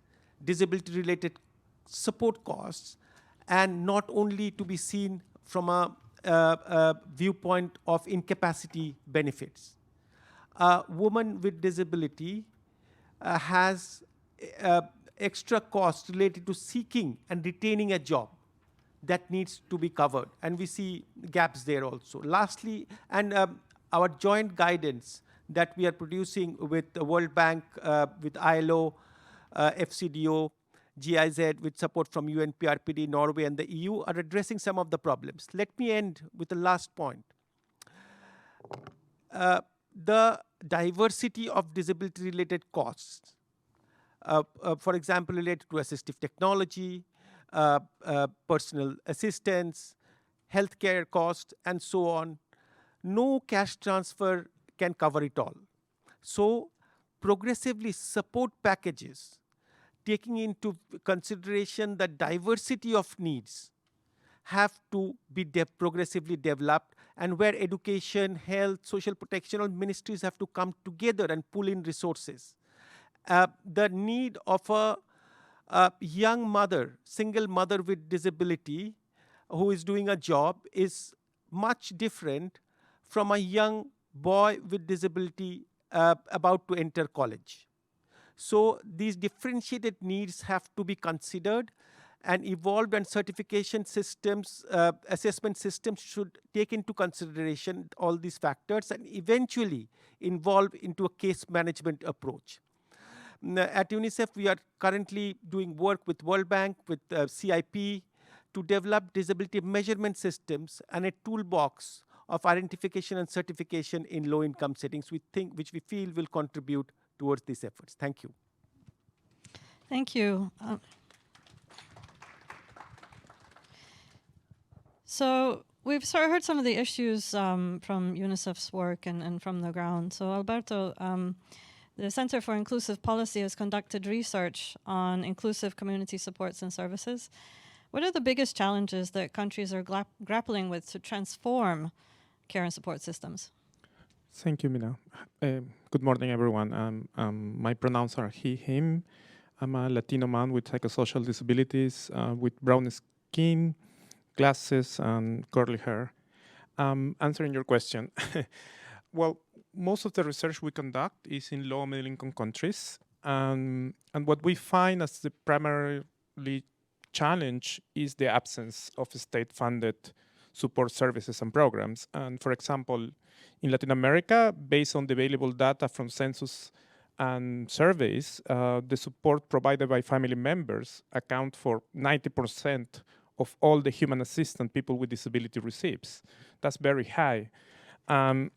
disability-related support costs, and not only to be seen from a viewpoint of incapacity benefits. A woman with disability has extra costs related to seeking and retaining a job that needs to be covered, and we see gaps there also. Lastly, and our joint guidance that we are producing with the World Bank, with ILO, FCDO, GIZ, with support from UNPRPD, Norway, and the EU, are addressing some of the problems. Let me end with the last point. The diversity of disability-related costs, for example, related to assistive technology, personal assistance, healthcare costs, and so on, no cash transfer can cover it all. So progressively support packages, taking into consideration the diversity of needs, have to be progressively developed, and where education, health, social protection, or ministries have to come together and pull in resources. The need of a young mother, single mother with disability, who is doing a job, is much different from a young boy with disability about to enter college. So these differentiated needs have to be considered, and evolved and certification systems, assessment systems should take into consideration all these factors and eventually involve into a case management approach. At UNICEF, we are currently doing work with World Bank, with CIP, to develop disability measurement systems and a toolbox of identification and certification in low-income settings, which we feel will contribute towards these efforts. Thank you. Thank you. So we've sort of heard some of the issues from UNICEF's work and from the ground. So Alberto, the Center for Inclusive Policy has conducted research on inclusive community supports and services. What are the biggest challenges that countries are grappling with to transform care and support systems? Thank you, Mina. Good morning, everyone. My pronouns are he, him. I'm a Latino man with psychosocial disabilities, with brown skin, glasses, and curly hair. Answering your question. Well, most of the research we conduct is in low and middle income countries. And what we find as the primary challenge is the absence of state-funded support services and programs. And for example, in Latin America, based on the available data from census and surveys, the support provided by family members account for 90% of all the human assistance people with disability receives. That's very high. And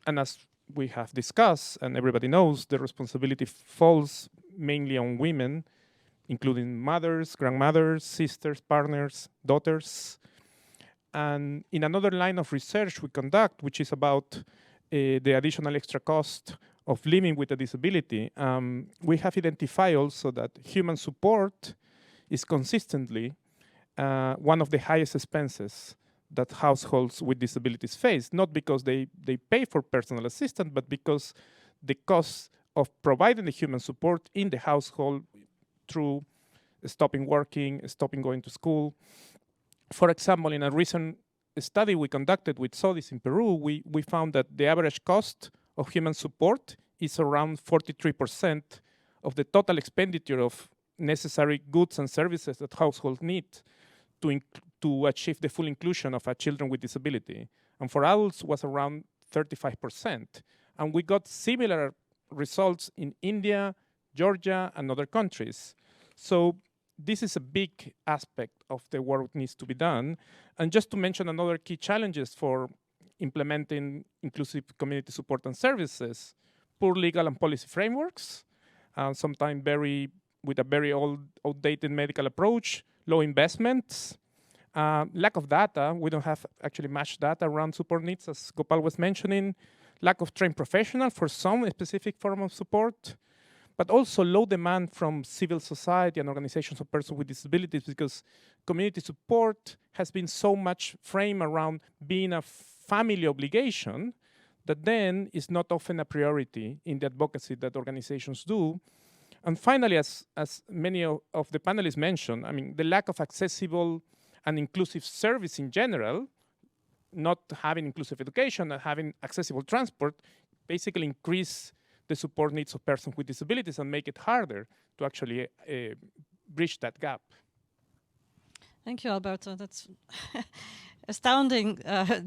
as we have discussed, and everybody knows, the responsibility falls mainly on women, including mothers, grandmothers, sisters, partners, daughters. And in another line of research we conduct, which is about the additional extra cost of living with a disability, we have identified also that human support is consistently one of the highest expenses that households with disabilities face, not because they pay for personal assistance, but because the cost of providing the human support in the household through stopping working, stopping going to school. For example, in a recent study we conducted with SODIS in Peru, we found that the average cost of human support is around 43% of the total expenditure of necessary goods and services that households need to achieve the full inclusion of children with disability. And for adults was around 35%. And we got similar results in India, Georgia, and other countries. So this is a big aspect of the work that needs to be done. And just to mention another key challenges for implementing inclusive community support and services, poor legal and policy frameworks, sometimes with a very outdated medical approach, low investments, lack of data. We don't have actually much data around support needs, as Gopal was mentioning, lack of trained professionals for some specific form of support, but also low demand from civil society and organizations of persons with disabilities, because community support has been so much framed around being a family obligation that then is not often a priority in the advocacy that organizations do. And finally, as many of the panelists mentioned, I mean, the lack of accessible and inclusive service in general, not having inclusive education and having accessible transport, basically increase the support needs of persons with disabilities and make it harder to actually bridge that gap. Thank you, Alberto. That's astounding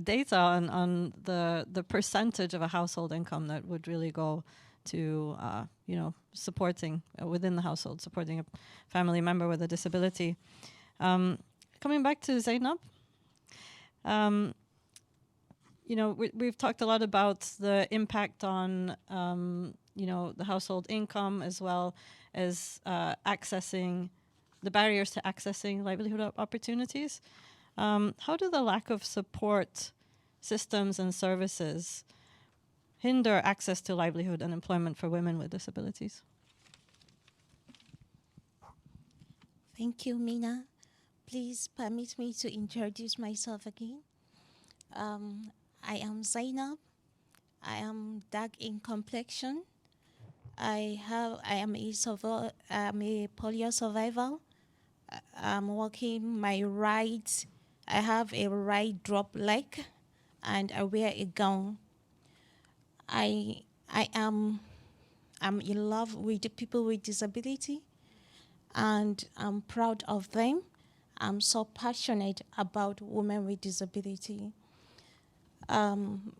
data on the percentage of a household income that would really go to supporting within the household, supporting a family member with a disability. Coming back to Zainab, we've talked a lot about the impact on the household income, as well as accessing the barriers to accessing livelihood opportunities. How do the lack of support systems and services hinder access to livelihood and employment for women with disabilities? Thank you, Mina. Please permit me to introduce myself again. I am Zainab. I am dark in complexion. I am a polio survivor. I'm walking my right. I have a right drop leg, and I wear a gown. I'm in love with the people with disability, and I'm proud of them. I'm so passionate about women with disability. I'm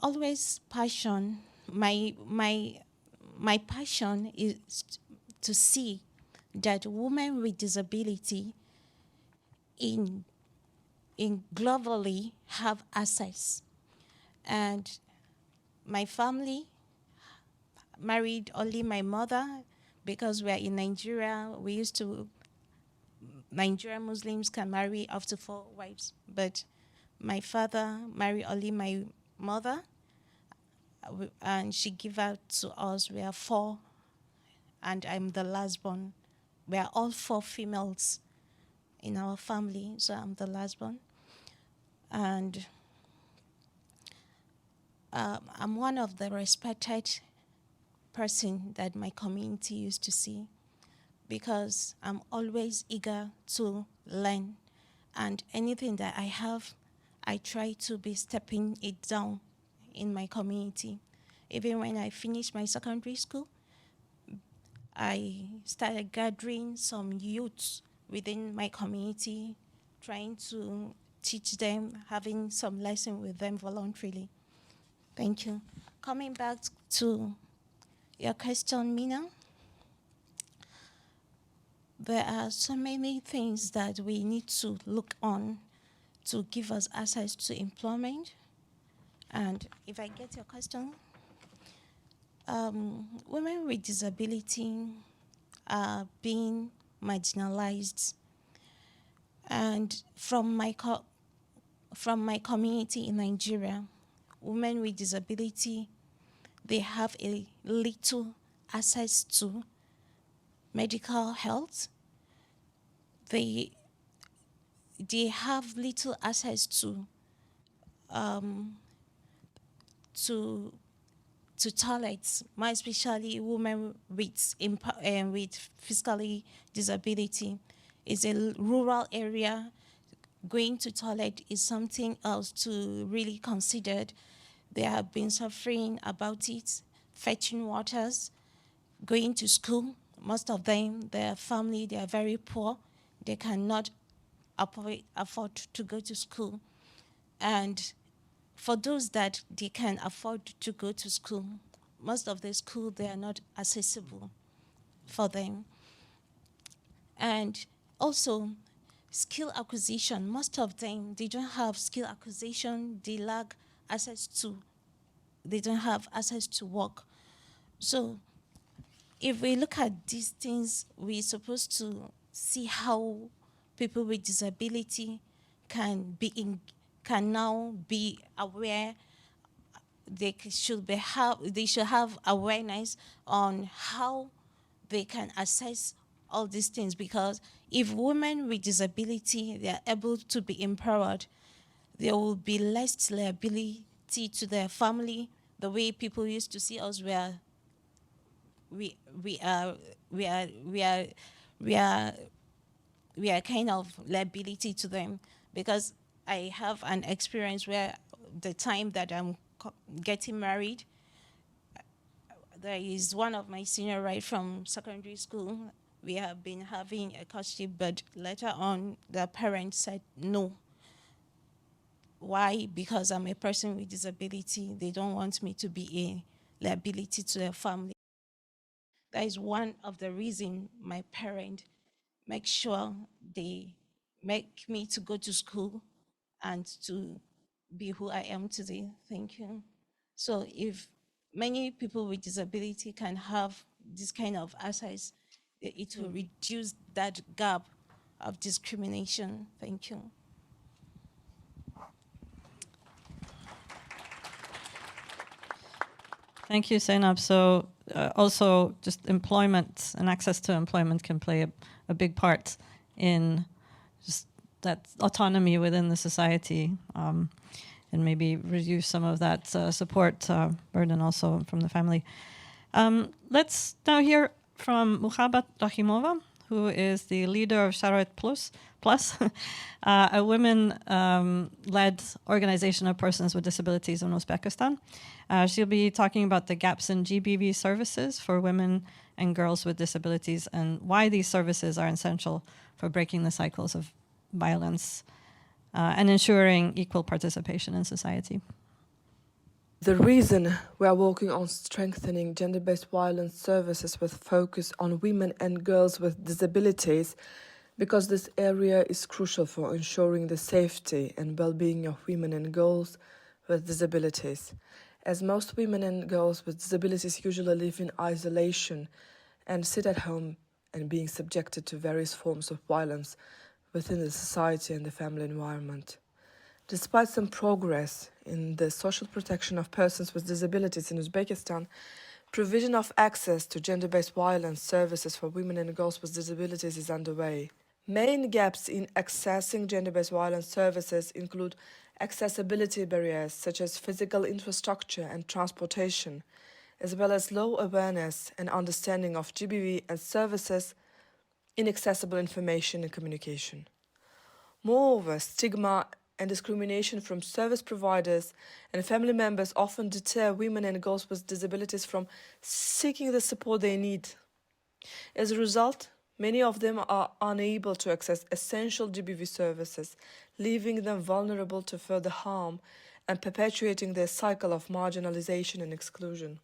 always passionate. My passion is to see that women with disability in globally have access. And my family married only my mother, because we are in Nigeria. Nigerian Muslims can marry up to 4 wives, but my father married only my mother, and she gave out to us. We are 4, and I'm the last born. We are all 4 females in our family, so I'm the last born. And I'm one of the respected person that my community used to see, because I'm always eager to learn, and anything that I have, I try to be stepping it down in my community. Even when I finished my secondary school, I started gathering some youths within my community, trying to teach them, having some lesson with them voluntarily. Thank you. Coming back to your question, Mina, there are so many things that we need to look on to give us access to employment. And if I get your question, women with disability are being marginalized. And from my community in Nigeria, women with disability, they have a little access to medical health. they have little access to toilets, more especially women with physically disability. It's a rural area. Going to toilet is something else to really consider. They have been suffering about it, fetching waters, going to school. Most of them, their family, they are very poor. They cannot afford to go to school. And for those that they can afford to go to school, most of the school, they are not accessible for them. And also, skill acquisition, most of them, they don't have skill acquisition, they lack access to, they don't have access to work. So if we look at these things, we're supposed to see how people with disability can now be aware. They should have awareness on how they can access all these things, because if women with disability, they are able to be empowered, there will be less liability to their family. The way people used to see us, we are kind of liability to them. Because I have an experience where the time that I'm getting married, there is one of my senior right from secondary school. We have been having a courtship, but later on, the parents said no. Why? Because I'm a person with disability. They don't want me to be a liability to their family. That is one of the reasons my parents make sure they make me to go to school and to be who I am today. Thank you. So if many people with disability can have this kind of access, it will reduce that gap of discrimination. Thank you. Thank you, Zainab. So also just employment and access to employment can play a big part in just that autonomy within the society, and maybe reduce some of that support burden also from the family. Let's now hear from Muhabat Rahimova, who is the leader of Sharait Plus, a women-led organization of persons with disabilities in Uzbekistan. She'll be talking about the gaps in GBV services for women and girls with disabilities and why these services are essential for breaking the cycles of violence and ensuring equal participation in society. The reason we are working on strengthening gender-based violence services with focus on women and girls with disabilities, because this area is crucial for ensuring the safety and well-being of women and girls with disabilities. As most women and girls with disabilities usually live in isolation and sit at home and being subjected to various forms of violence within the society and the family environment. Despite some progress in the social protection of persons with disabilities in Uzbekistan, provision of access to gender-based violence services for women and girls with disabilities is underway. Main gaps in accessing gender-based violence services include accessibility barriers such as physical infrastructure and transportation, as well as low awareness and understanding of GBV and services, inaccessible information and communication. Moreover, stigma and discrimination from service providers and family members often deter women and girls with disabilities from seeking the support they need. As a result, many of them are unable to access essential GBV services, leaving them vulnerable to further harm and perpetuating their cycle of marginalization and exclusion.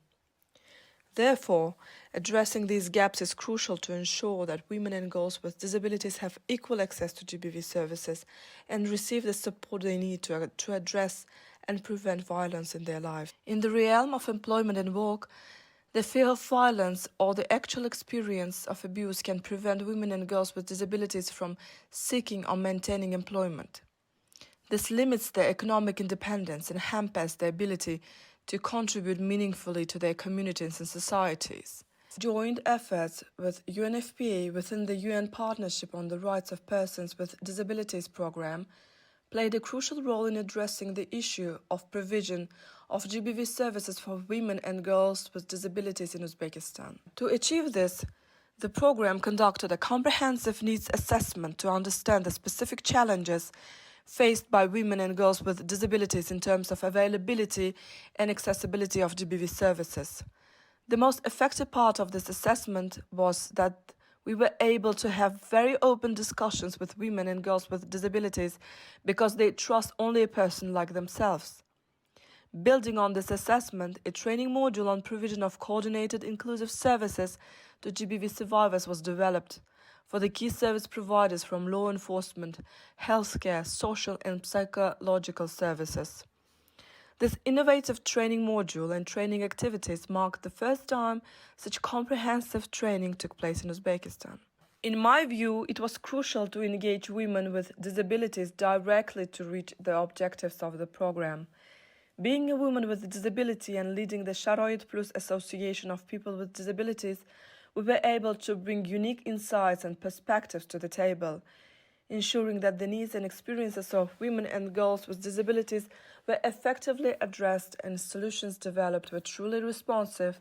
Therefore, addressing these gaps is crucial to ensure that women and girls with disabilities have equal access to GBV services and receive the support they need to address and prevent violence in their lives. In the realm of employment and work, the fear of violence or the actual experience of abuse can prevent women and girls with disabilities from seeking or maintaining employment. This limits their economic independence and hampers their ability to contribute meaningfully to their communities and societies. Joint efforts with UNFPA within the UN Partnership on the Rights of Persons with Disabilities program played a crucial role in addressing the issue of provision of GBV services for women and girls with disabilities in Uzbekistan. To achieve this, the program conducted a comprehensive needs assessment to understand the specific challenges faced by women and girls with disabilities in terms of availability and accessibility of GBV services. The most effective part of this assessment was that we were able to have very open discussions with women and girls with disabilities because they trust only a person like themselves. Building on this assessment, a training module on provision of coordinated inclusive services to GBV survivors was developed for the key service providers from law enforcement, healthcare, social and psychological services. This innovative training module and training activities marked the first time such comprehensive training took place in Uzbekistan. In my view, it was crucial to engage women with disabilities directly to reach the objectives of the program. Being a woman with a disability and leading the Sharoit Plus Association of People with Disabilities, we were able to bring unique insights and perspectives to the table, ensuring that the needs and experiences of women and girls with disabilities were effectively addressed and solutions developed were truly responsive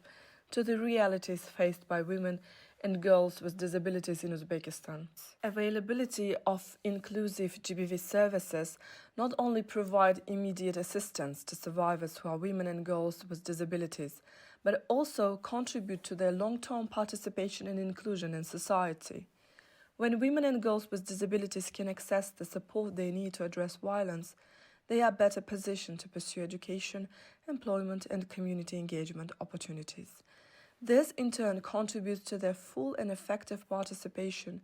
to the realities faced by women and girls with disabilities in Uzbekistan. Availability of inclusive GBV services not only provide immediate assistance to survivors who are women and girls with disabilities, but also contribute to their long-term participation and inclusion in society. When women and girls with disabilities can access the support they need to address violence, they are better positioned to pursue education, employment, and community engagement opportunities. This, in turn, contributes to their full and effective participation,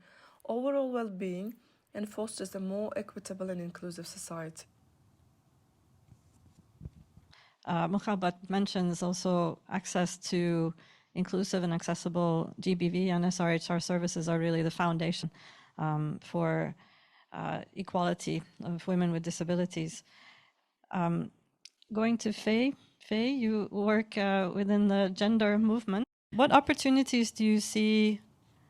overall well-being, and fosters a more equitable and inclusive society. Mukhabat mentions also access to inclusive and accessible GBV and SRHR services are really the foundation for equality of women with disabilities. Going to Faye. Faye, you work within the gender movement. What opportunities do you see,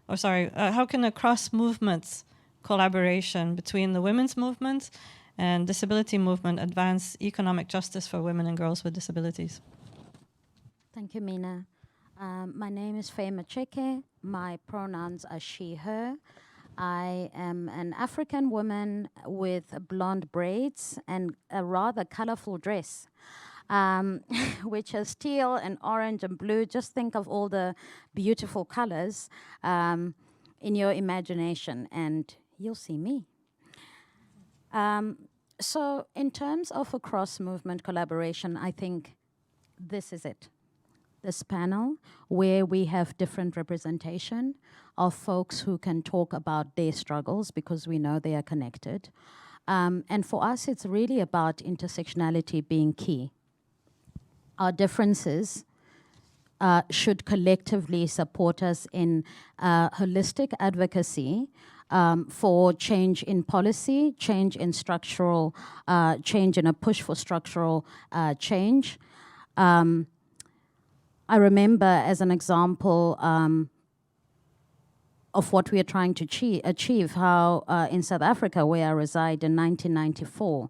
how can a cross-movements collaboration between the women's movement and disability movement advance economic justice for women and girls with disabilities? Thank you, Mina. My name is Faye Macheke. My pronouns are she, her. I am an African woman with blonde braids and a rather colorful dress, which has teal and orange and blue. Just think of all the beautiful colors in your imagination and you'll see me. So in terms of a cross-movement collaboration, I think this is it. This panel where we have different representation of folks who can talk about their struggles because we know they are connected. And for us, it's really about intersectionality being key. Our differences should collectively support us in holistic advocacy for change in policy, change in structural, change in a push for structural change. I remember as an example of what we are trying to achieve, how in South Africa, where I reside in 1994,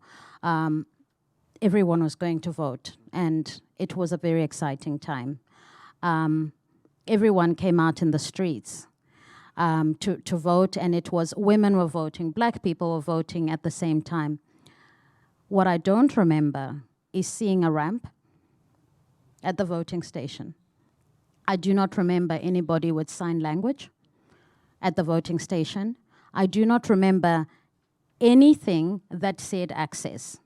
everyone was going to vote, and it was a very exciting time. Everyone came out in the streets to vote, and it was women were voting, black people were voting at the same time. What I don't remember is seeing a ramp at the voting station. I do not remember anybody with sign language at the voting station. I do not remember anything that said access.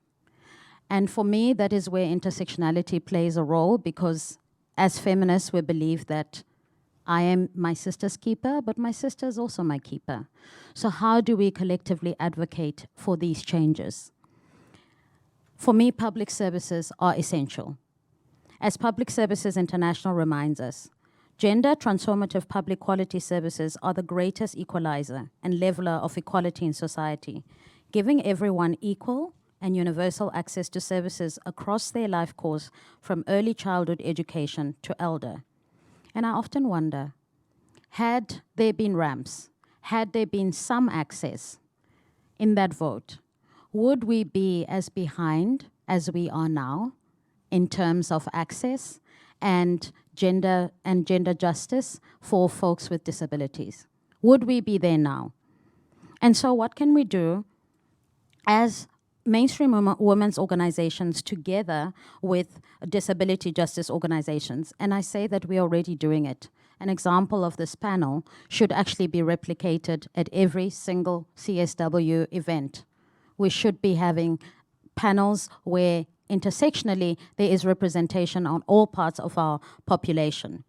And for me, that is where intersectionality plays a role, because as feminists, we believe that I am my sister's keeper, but my sister is also my keeper. So how do we collectively advocate for these changes? For me, public services are essential. As Public Services International reminds us, gender transformative public quality services are the greatest equalizer and leveler of equality in society, giving everyone equal and universal access to services across their life course from early childhood education to elder. And I often wonder, had there been ramps, had there been some access in that vote, would we be as behind as we are now in terms of access and gender justice for folks with disabilities? Would we be there now? And so what can we do as mainstream women's organizations together with disability justice organizations? And I say that we're already doing it. An example of this panel should actually be replicated at every single CSW event. We should be having panels where intersectionally there is representation on all parts of our population.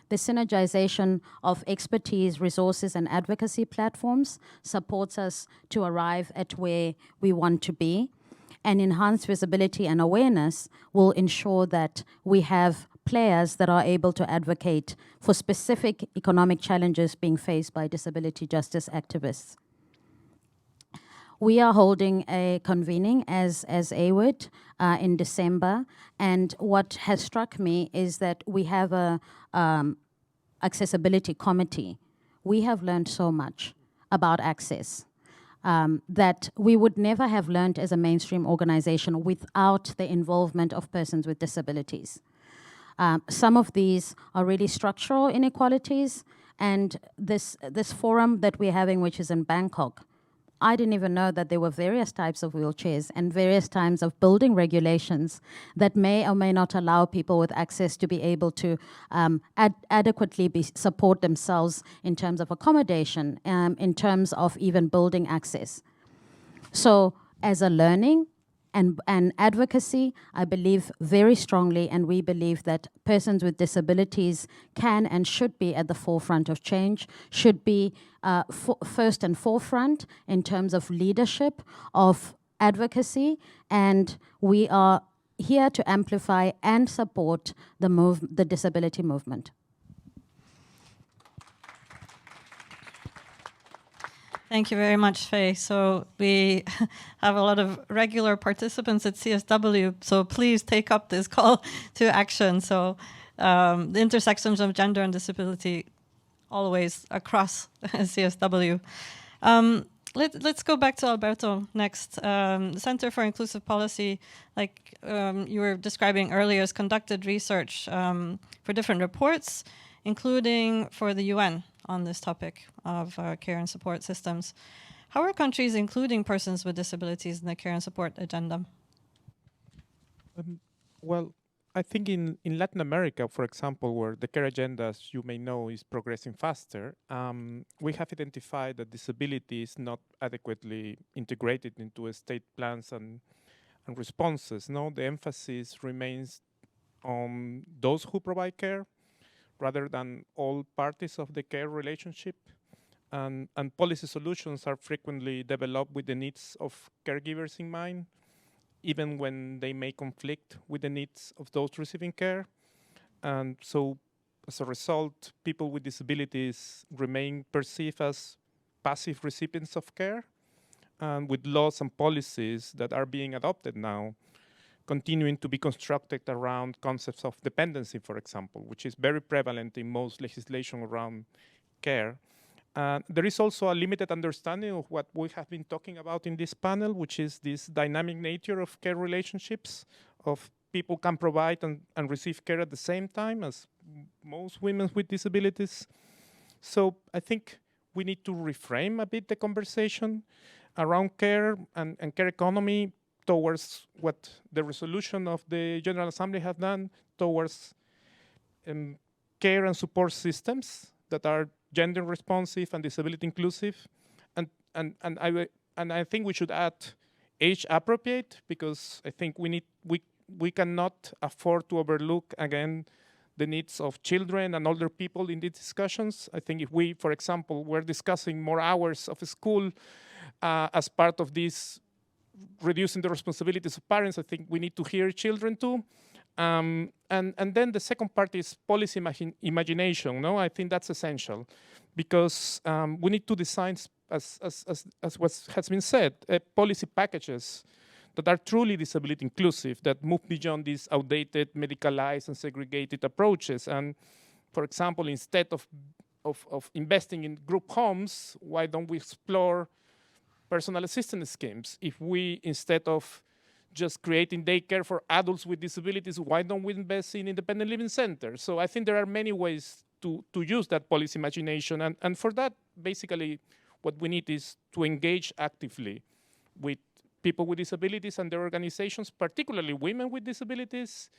The synergization of expertise, resources, and advocacy platforms supports us to arrive at where we want to be, and enhanced visibility and awareness will ensure that we have players that are able to advocate for specific economic challenges being faced by disability justice activists. We are holding a convening as AWID in December, and what has struck me is that we have a accessibility committee. We have learned so much about access that we would never have learned as a mainstream organization without the involvement of persons with disabilities. Some of these are really structural inequalities, and this forum that we're having, which is in Bangkok, I didn't even know that there were various types of wheelchairs and various types of building regulations that may or may not allow people with access to be able to adequately support themselves in terms of accommodation, in terms of even building access. So as a learning and advocacy, I believe very strongly, and we believe that persons with disabilities can and should be at the forefront of change, should be first and forefront in terms of leadership, of advocacy, and we are here to amplify and support the disability movement. Thank you very much, Faye. So we have a lot of regular participants at CSW, so please take up this call to action. So the intersections of gender and disability always across CSW. Let's go back to Alberto next. The Center for Inclusive Policy, like you were describing earlier, has conducted research for different reports, including for the UN on this topic of care and support systems. How are countries including persons with disabilities in the care and support agenda? Well, I think in Latin America, for example, where the care agenda, as you may know, is progressing faster, we have identified that disability is not adequately integrated into state plans and responses. No, the emphasis remains on those who provide care rather than all parties of the care relationship. And policy solutions are frequently developed with the needs of caregivers in mind, even when they may conflict with the needs of those receiving care. And so, as a result, people with disabilities remain perceived as passive recipients of care, and with laws and policies that are being adopted now, continuing to be constructed around concepts of dependency, for example, which is very prevalent in most legislation around care. There is also a limited understanding of what we have been talking about in this panel, which is this dynamic nature of care relationships, of people can provide and receive care at the same time as most women with disabilities. So I think we need to reframe a bit the conversation around care and care economy towards what the resolution of the General Assembly have done, towards care and support systems that are gender responsive and disability inclusive, and I think we should add age appropriate, because I think we cannot afford to overlook again the needs of children and older people in these discussions. I think if we, for example, were discussing more hours of school as part of this reducing the responsibilities of parents, I think we need to hear children too. And then the second part is policy imagination. No, I think that's essential, because we need to design, as what has been said, policy packages that are truly disability inclusive, that move beyond these outdated, medicalized, and segregated approaches. And for example, instead of investing in group homes, why don't we explore personal assistance schemes? If we, instead of just creating daycare for adults with disabilities, why don't we invest in independent living centers? So I think there are many ways to use that policy imagination. And for that, basically, what we need is to engage actively with people with disabilities and their organizations, particularly women with disabilities,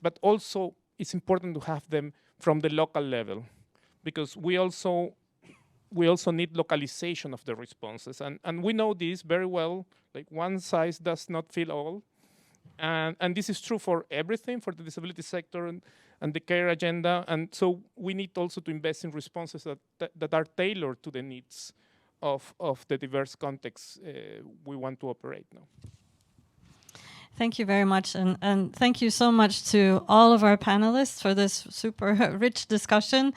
but also it's important to have them from the local level, because we also need localization of the responses. And we know this very well, like one size does not fit all. And this is true for everything, for the disability sector and the care agenda. And so we need also to invest in responses that are tailored to the needs of the diverse contexts we want to operate now. Thank you very much. And thank you so much to all of our panelists for this super rich discussion.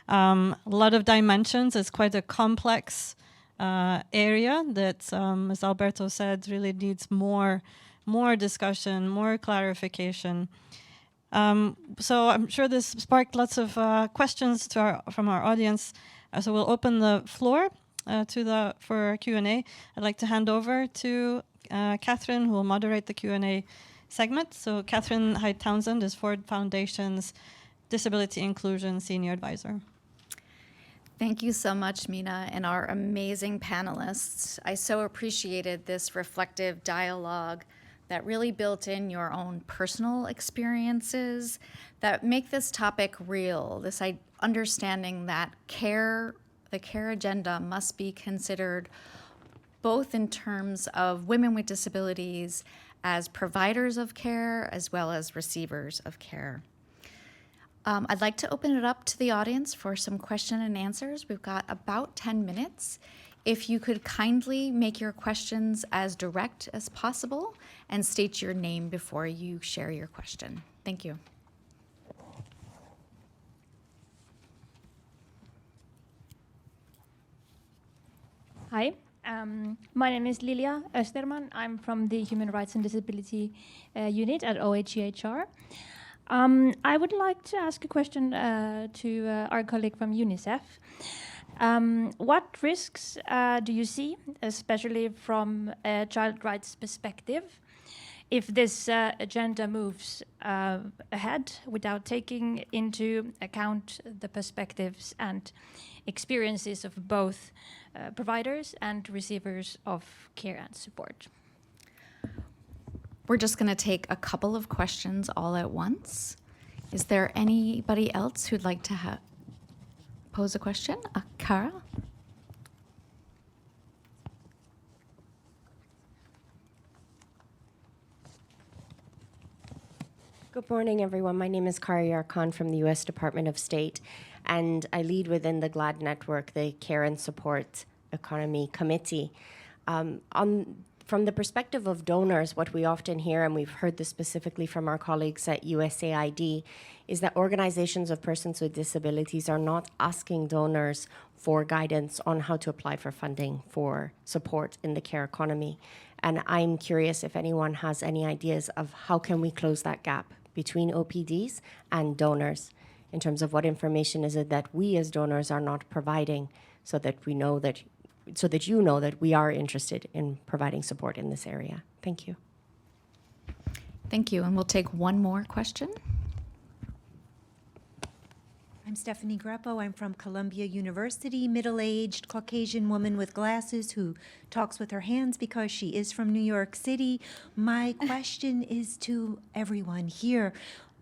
A lot of dimensions. It's quite a complex area that, as Alberto said, really needs more discussion, more clarification. So I'm sure this sparked lots of questions from our audience. So we'll open the floor for Q&A. I'd like to hand over to Catherine, who will moderate the Q&A segment. So Catherine Hyde-Townsend is Ford Foundation's Disability Inclusion Senior Advisor. Thank you so much, Mina, and our amazing panelists. I so appreciated this reflective dialogue that really built in your own personal experiences that make this topic real, this understanding that the care agenda must be considered both in terms of women with disabilities as providers of care as well as receivers of care. I'd like to open it up to the audience for some question and answers. We've got about 10 minutes. If you could kindly make your questions as direct as possible and state your name before you share your question. Thank you. Hi, my name is Lilia Österman. I'm from the Human Rights and Disability Unit at OHEHR. I would like to ask a question to our colleague from UNICEF. What risks do you see, especially from a child rights perspective, if this agenda moves ahead without taking into account the perspectives and experiences of both providers and receivers of care and support? We're just going to take a couple of questions all at once. Is there anybody else who'd like to pose a question? Kara? Good morning, everyone. My name is Kara Yarkhan from the U.S. Department of State, and I lead within the GLAD network, the Care and Support Economy Committee. From the perspective of donors, what we often hear, and we've heard this specifically from our colleagues at USAID, is that organizations of persons with disabilities are not asking donors for guidance on how to apply for funding for support in the care economy. And I'm curious if anyone has any ideas of how can we close that gap between OPDs and donors in terms of what information is it that we as donors are not providing so that we know that you know that we are interested in providing support in this area. Thank you. Thank you. And we'll take one more question. I'm Stephanie Greppo. I'm from Columbia University, middle-aged Caucasian woman with glasses who talks with her hands because she is from New York City. My question is to everyone here.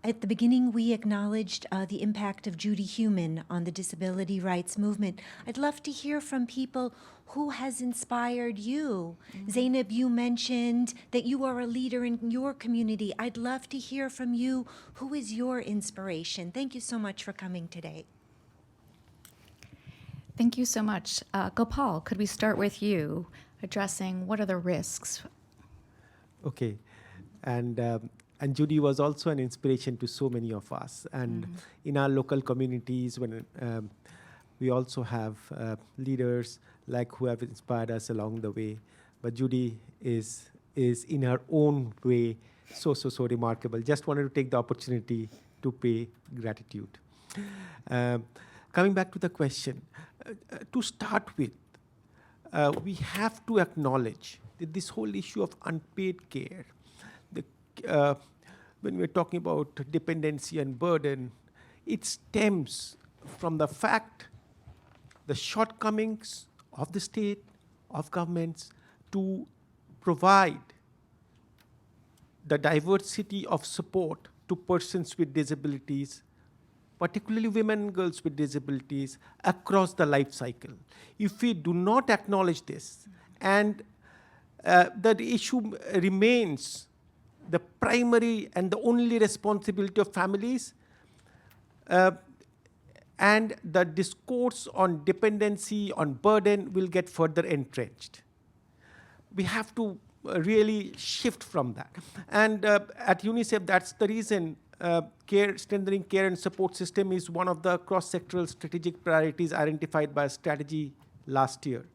At the beginning, we acknowledged the impact of Judy Heumann on the disability rights movement. I'd love to hear from people who has inspired you. Zainab, you mentioned that you are a leader in your community. I'd love to hear from you. Who is your inspiration? Thank you so much for coming today. Thank you so much. Gopal, could we start with you addressing what are the risks? Okay. And Judy was also an inspiration to so many of us. And in our local communities, when we also have leaders like who have inspired us along the way. But Judy is in her own way so remarkable. Just wanted to take the opportunity to pay gratitude. Coming back to the question, to start with, we have to acknowledge that this whole issue of unpaid care, when we're talking about dependency and burden, it stems from the fact, the shortcomings of the state, of governments, to provide the diversity of support to persons with disabilities, particularly women and girls with disabilities, across the life cycle. If we do not acknowledge this, and the issue remains the primary and the only responsibility of families, and the discourse on dependency, on burden will get further entrenched. We have to really shift from that. And at UNICEF, that's the reason strengthening care and support system is one of the cross-sectoral strategic priorities identified by a strategy last year.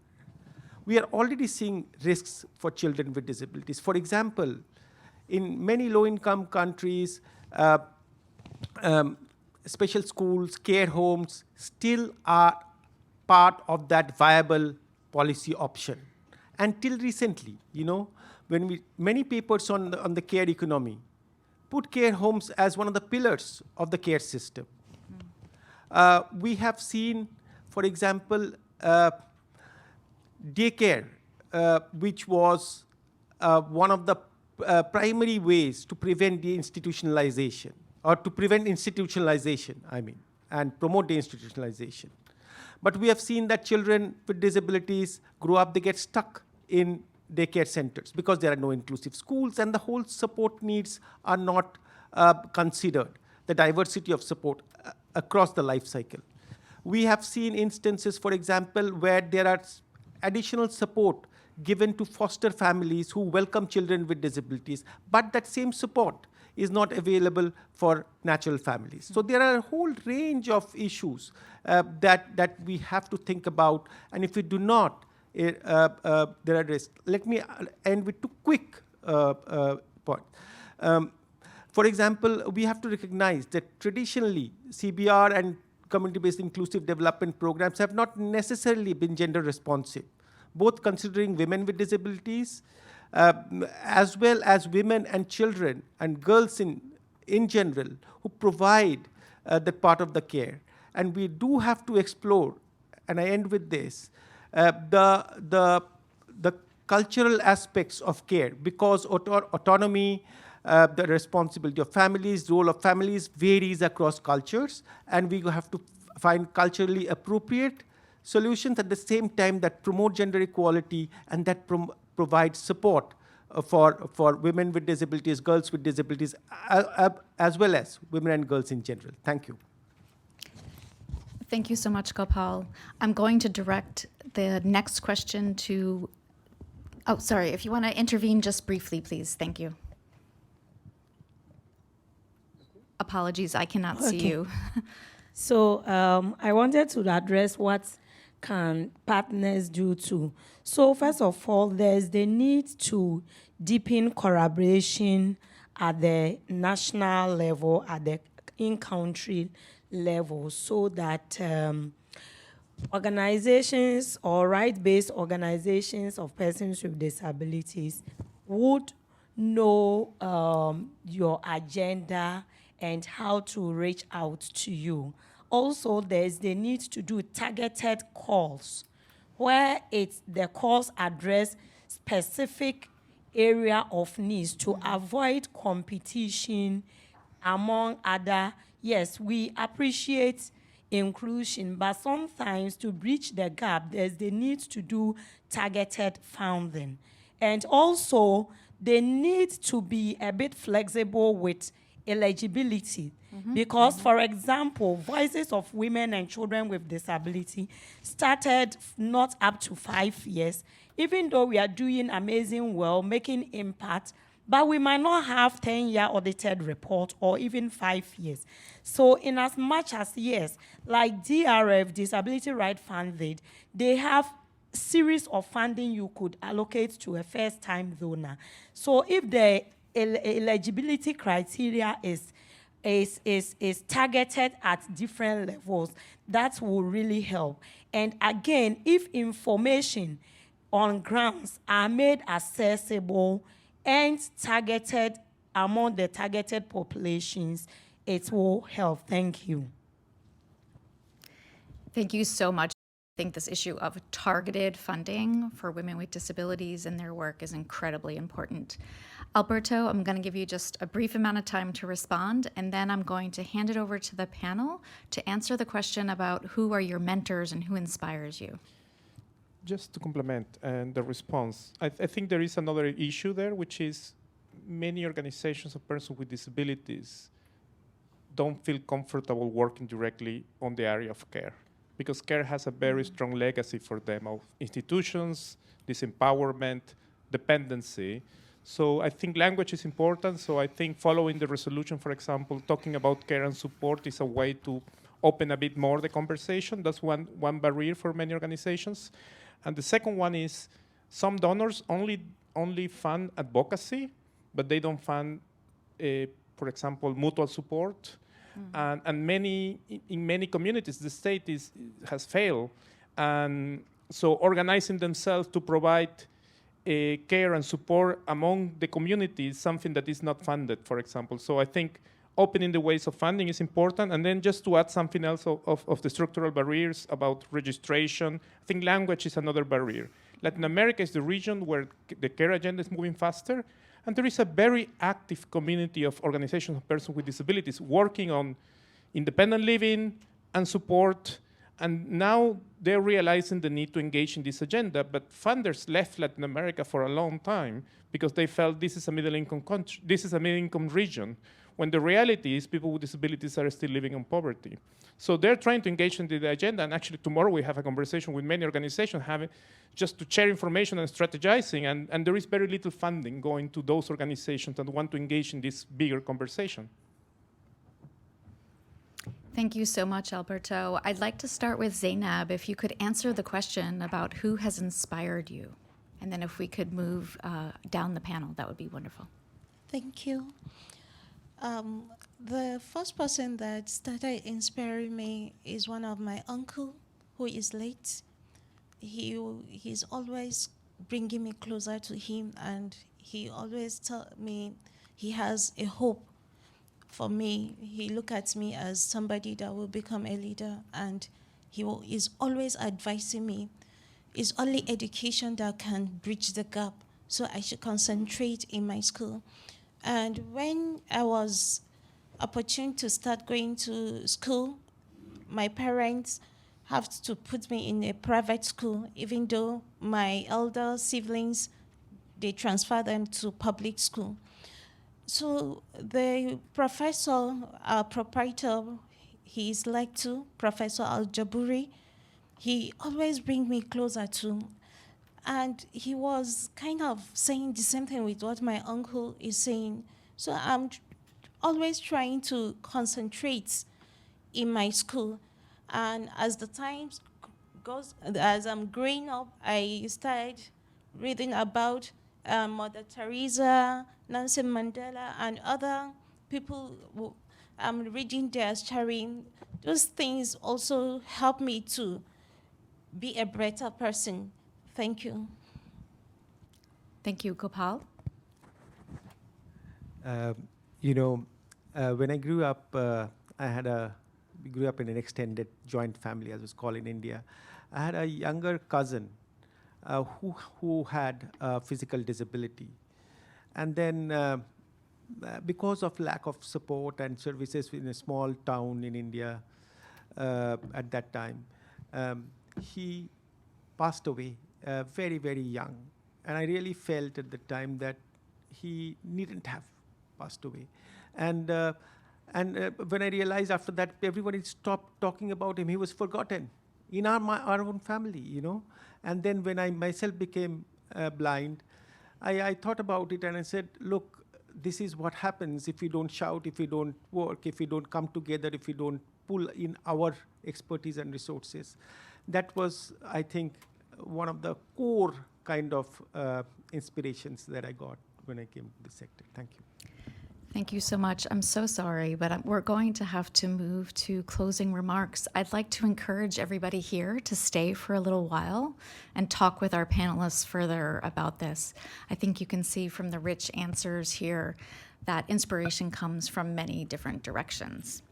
We are already seeing risks for children with disabilities. For example, in many low-income countries, special schools, care homes still are part of that viable policy option. Until recently, when many papers on the care economy put care homes as one of the pillars of the care system. We have seen, for example, daycare, which was one of the primary ways to prevent deinstitutionalization, or to prevent institutionalization, and promote deinstitutionalization. But we have seen that children with disabilities grow up, they get stuck in daycare centers because there are no inclusive schools and the whole support needs are not considered, the diversity of support across the life cycle. We have seen instances, for example, where there are additional support given to foster families who welcome children with disabilities, but that same support is not available for natural families. So there are a whole range of issues that we have to think about, and if we do not, there are risks. Let me end with two quick points. For example, we have to recognize that traditionally CBR and community-based inclusive development programs have not necessarily been gender responsive, both considering women with disabilities, as well as women and children and girls in general who provide that part of the care. And we do have to explore, and I end with this, the cultural aspects of care, because autonomy, the responsibility of families, role of families varies across cultures, and we have to find culturally appropriate solutions at the same time that promote gender equality and that provide support for women with disabilities, girls with disabilities, as well as women and girls in general. Thank you. Thank you so much, Gopal. I'm going to direct the next question to, oh, sorry, if you want to intervene just briefly, please. Thank you. Apologies, I cannot see you. So I wanted to address what can partners do too. So first of all, there's the need to deepen collaboration at the national level, at the in-country level, so that organizations or right-based organizations of persons with disabilities would know your agenda and how to reach out to you. Also, there's the need to do targeted calls where the calls address specific area of needs to avoid competition among other. Yes, we appreciate inclusion, but sometimes to bridge the gap, there's the need to do targeted funding. And also, they need to be a bit flexible with eligibility. Because, for example, Voices of Women and Children with Disability started not up to 5 years, even though we are doing amazing well, making impact, but we might not have 10-year audited report or even 5 years. So in as much as, yes, like DRF, Disability Right Funded, they have series of funding you could allocate to a first-time donor. So if the eligibility criteria is is targeted at different levels, that will really help. And again, if information on grounds are made accessible and targeted among the targeted populations, it will help. Thank you. Thank you so much. I think this issue of targeted funding for women with disabilities and their work is incredibly important. Alberto, I'm going to give you just a brief amount of time to respond, and then I'm going to hand it over to the panel to answer the question about who are your mentors and who inspires you. Just to complement the response, I think there is another issue there, which is many organizations of persons with disabilities don't feel comfortable working directly on the area of care, because care has a very strong legacy for them of institutions, disempowerment, dependency. So I think language is important. So I think following the resolution, for example, talking about care and support is a way to open a bit more the conversation. That's one barrier for many organizations. And the second one is some donors only fund advocacy, but they don't fund, for example, mutual support. And in many communities, the state has failed. And so organizing themselves to provide care and support among the community is something that is not funded, for example. So I think opening the ways of funding is important. And then just to add something else of the structural barriers about registration, I think language is another barrier. Latin America is the region where the care agenda is moving faster. And there is a very active community of organizations of persons with disabilities working on independent living and support. And now they're realizing the need to engage in this agenda. But funders left Latin America for a long time because they felt this is a middle-income country, this is a middle-income region, when the reality is people with disabilities are still living in poverty. So they're trying to engage in the agenda, and actually tomorrow we have a conversation with many organizations just to share information and strategizing, and there is very little funding going to those organizations that want to engage in this bigger conversation. Thank you so much, Alberto. I'd like to start with Zainab. If you could answer the question about who has inspired you, and then if we could move down the panel, that would be wonderful. Thank you. The first person that started inspiring me is one of my uncle, who is late. He's always bringing me closer to him, and he always tell me he has a hope for me. He look at me as somebody that will become a leader, and he is always advising me. It's only education that can bridge the gap, so I should concentrate in my school. And when I was opportune to start going to school, my parents have to put me in a private school, even though my elder siblings, they transfer them to public school. So the professor, our proprietor, he is like to Professor Al-Jaburi. He always bring me closer to, and he was kind of saying the same thing with what my uncle is saying. So I'm always trying to concentrate in my school. And as the time goes, as I'm growing up, I started reading about Mother Teresa, Nelson Mandela, and other people who I'm reading their story. Those things also help me to be a better person. Thank you. Thank you, Gopal. When I grew up, we grew up in an extended joint family, as it was called in India. I had a younger cousin who had a physical disability. And then because of lack of support and services in a small town in India at that time, he passed away very, very young. And I really felt at the time that he needn't have passed away. And when I realized after that, everybody stopped talking about him. He was forgotten in our own family, you know. And then when I myself became blind, I thought about it and I said, look, this is what happens if we don't shout, if we don't work, if we don't come together, if we don't pull in our expertise and resources. That was, I think, one of the core kind of inspirations that I got when I came to the sector. Thank you. Thank you so much. I'm so sorry, but we're going to have to move to closing remarks. I'd like to encourage everybody here to stay for a little while and talk with our panelists further about this. I think you can see from the rich answers here that inspiration comes from many different directions.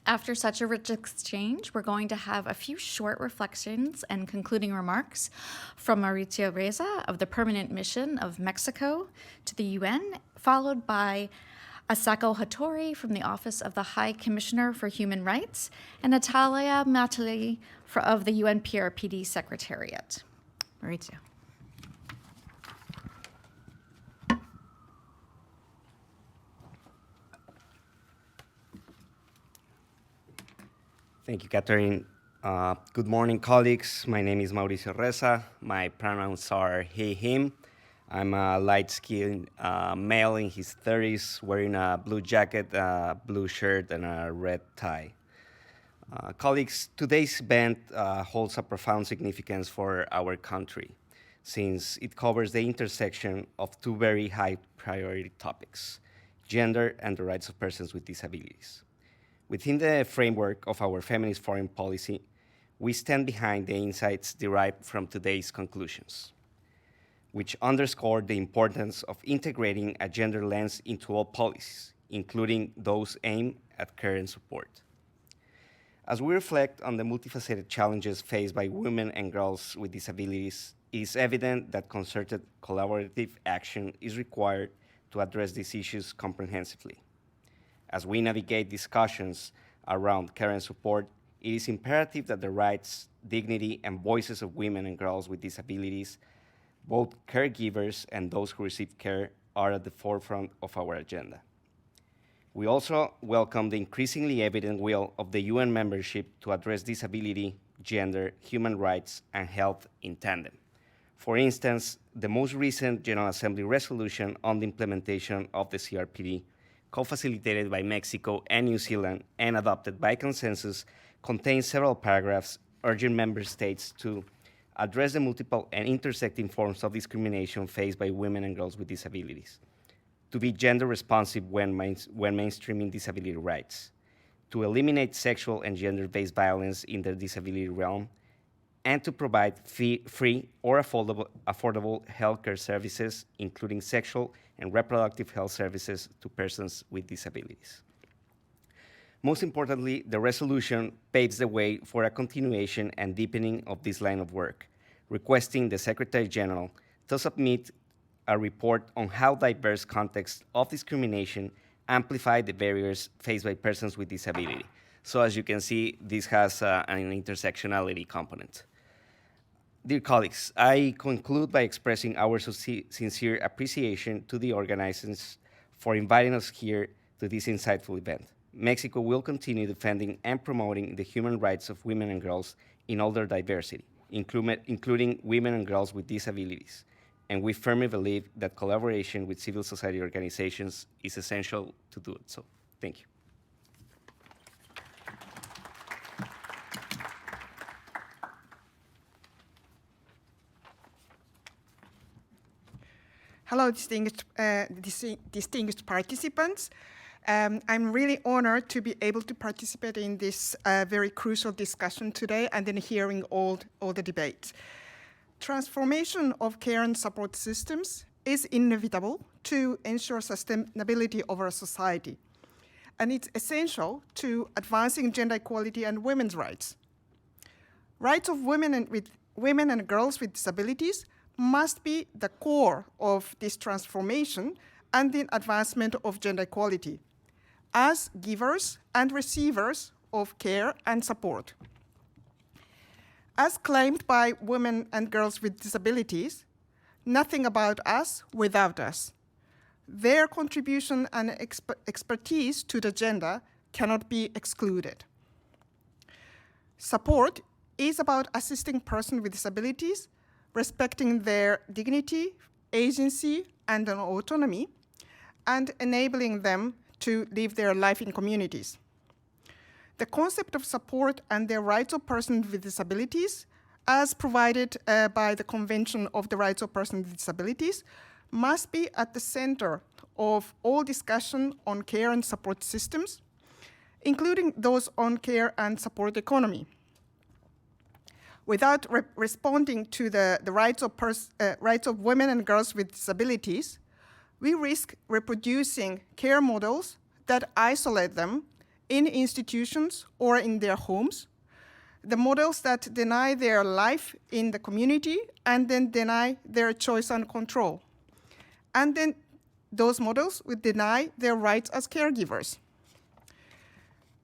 After such a rich exchange, we're going to have a few short reflections and concluding remarks from Mauricio Reza of the Permanent Mission of Mexico to the UN, followed by Asako Hattori from the Office of the High Commissioner for Human Rights, and Natalia Matali of the UN PRPD Secretariat. Mauricio. Thank you, Catherine. Good morning, colleagues. My name is Mauricio Reza. My pronouns are he, him. I'm a light-skinned male in his 30s, wearing a blue jacket, a blue shirt, and a red tie. Colleagues, today's event holds a profound significance for our country, since it covers the intersection of two very high priority topics: gender and the rights of persons with disabilities. Within the framework of our feminist foreign policy, we stand behind the insights derived from today's conclusions, which underscore the importance of integrating a gender lens into all policies, including those aimed at care and support. As we reflect on the multifaceted challenges faced by women and girls with disabilities, it is evident that concerted collaborative action is required to address these issues comprehensively. As we navigate discussions around care and support, it is imperative that the rights, dignity, and voices of women and girls with disabilities, both caregivers and those who receive care, are at the forefront of our agenda. We also welcome the increasingly evident will of the UN membership to address disability, gender, human rights, and health in tandem. For instance, the most recent General Assembly resolution on the implementation of the CRPD, co-facilitated by Mexico and New Zealand and adopted by consensus, contains several paragraphs urging member states to address the multiple and intersecting forms of discrimination faced by women and girls with disabilities, to be gender responsive when mainstreaming disability rights, to eliminate sexual and gender-based violence in the disability realm, and to provide free or affordable healthcare services, including sexual and reproductive health services to persons with disabilities. Most importantly, the resolution paves the way for a continuation and deepening of this line of work, requesting the Secretary General to submit a report on how diverse contexts of discrimination amplify the barriers faced by persons with disability. So as you can see, this has an intersectionality component. Dear colleagues, I conclude by expressing our sincere appreciation to the organizers for inviting us here to this insightful event. Mexico will continue defending and promoting the human rights of women and girls in all their diversity, including women and girls with disabilities. And we firmly believe that collaboration with civil society organizations is essential to do it. So, thank you. Hello, distinguished participants. I'm really honored to be able to participate in this very crucial discussion today and then hearing all the debates. Transformation of care and support systems is inevitable to ensure sustainability of our society. And it's essential to advancing gender equality and women's rights. Rights of women and girls with disabilities must be the core of this transformation and the advancement of gender equality as givers and receivers of care and support. As claimed by women and girls with disabilities, nothing about us without us. Their contribution and expertise to the gender cannot be excluded. Support is about assisting persons with disabilities, respecting their dignity, agency, and autonomy, and enabling them to live their life in communities. The concept of support and the rights of persons with disabilities, as provided by the Convention of the Rights of Persons with Disabilities, must be at the center of all discussion on care and support systems, including those on care and support economy. Without responding to the rights of women and girls with disabilities, we risk reproducing care models that isolate them in institutions or in their homes, the models that deny their life in the community and then deny their choice and control. And then those models would deny their rights as caregivers.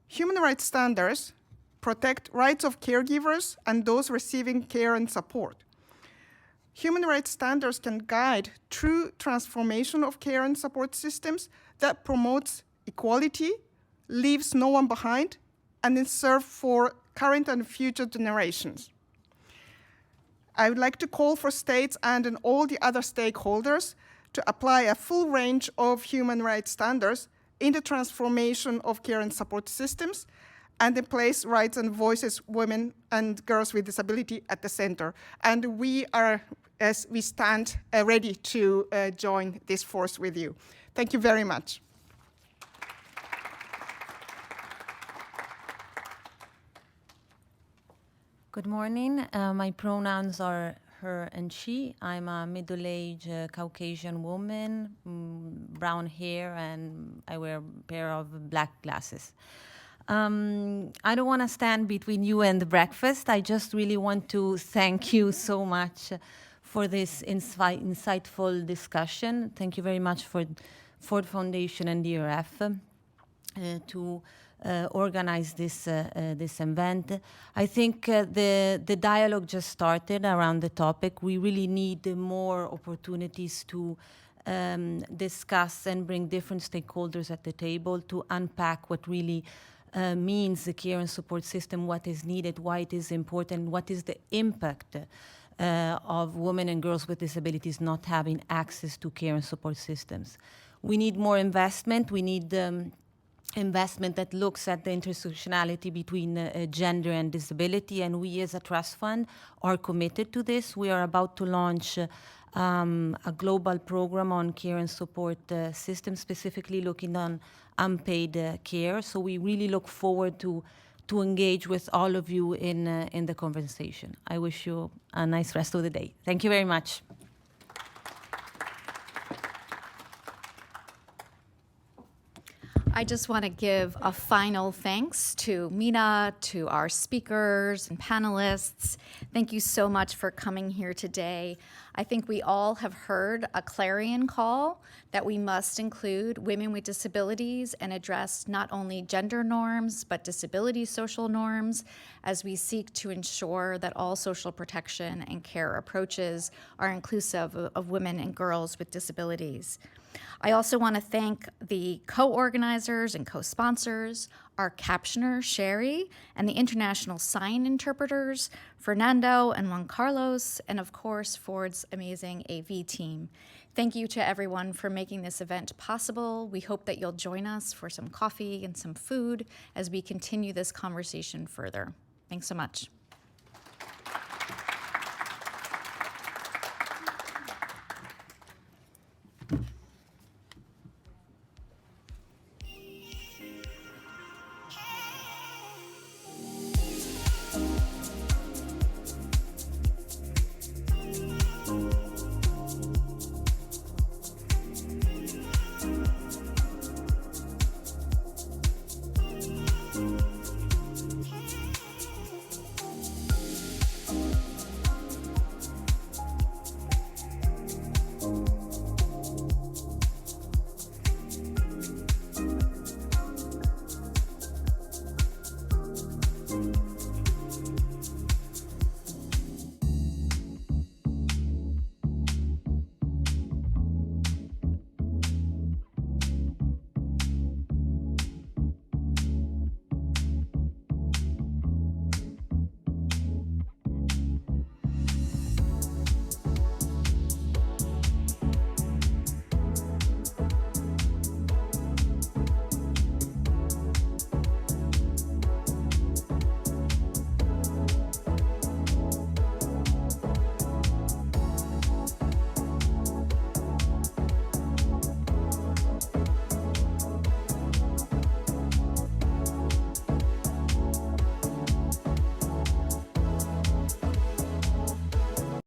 Human rights standards protect rights of caregivers and those receiving care and support. Human rights standards can guide true transformation of care and support systems that promotes equality, leaves no one behind, and is served for current and future generations. I would like to call for states and all the other stakeholders to apply a full range of human rights standards in the transformation of care and support systems, and then place rights and voices women and girls with disability at the center. And we are, as we stand, ready to join this force with you. Thank you very much. Good morning. My pronouns are her and she. I'm a middle-aged Caucasian woman, brown hair, and I wear a pair of black glasses. I don't want to stand between you and the breakfast. I just really want to thank you so much for this insightful discussion. Thank you very much for Ford Foundation and DRF to organize this event. I think the dialogue just started around the topic. We really need more opportunities to discuss and bring different stakeholders at the table to unpack what really means the care and support system, what is needed, why it is important, what is the impact of women and girls with disabilities not having access to care and support systems. We need more investment. We need investment that looks at the intersectionality between gender and disability, and we as a trust fund are committed to this. We are about to launch a global program on care and support systems, specifically looking on unpaid care. So we really look forward to engage with all of you in the conversation. I wish you a nice rest of the day. Thank you very much. I just want to give a final thanks to Mina, to our speakers and panelists. Thank you so much for coming here today. I think we all have heard a clarion call that we must include women with disabilities and address not only gender norms, but disability social norms as we seek to ensure that all social protection and care approaches are inclusive of women and girls with disabilities. I also want to thank the co-organizers and co-sponsors, our captioner, Sherry, and the international sign interpreters, Fernando and Juan Carlos, and of course, Ford's amazing AV team. Thank you to everyone for making this event possible. We hope that you'll join us for some coffee and some food as we continue this conversation further. Thanks so much.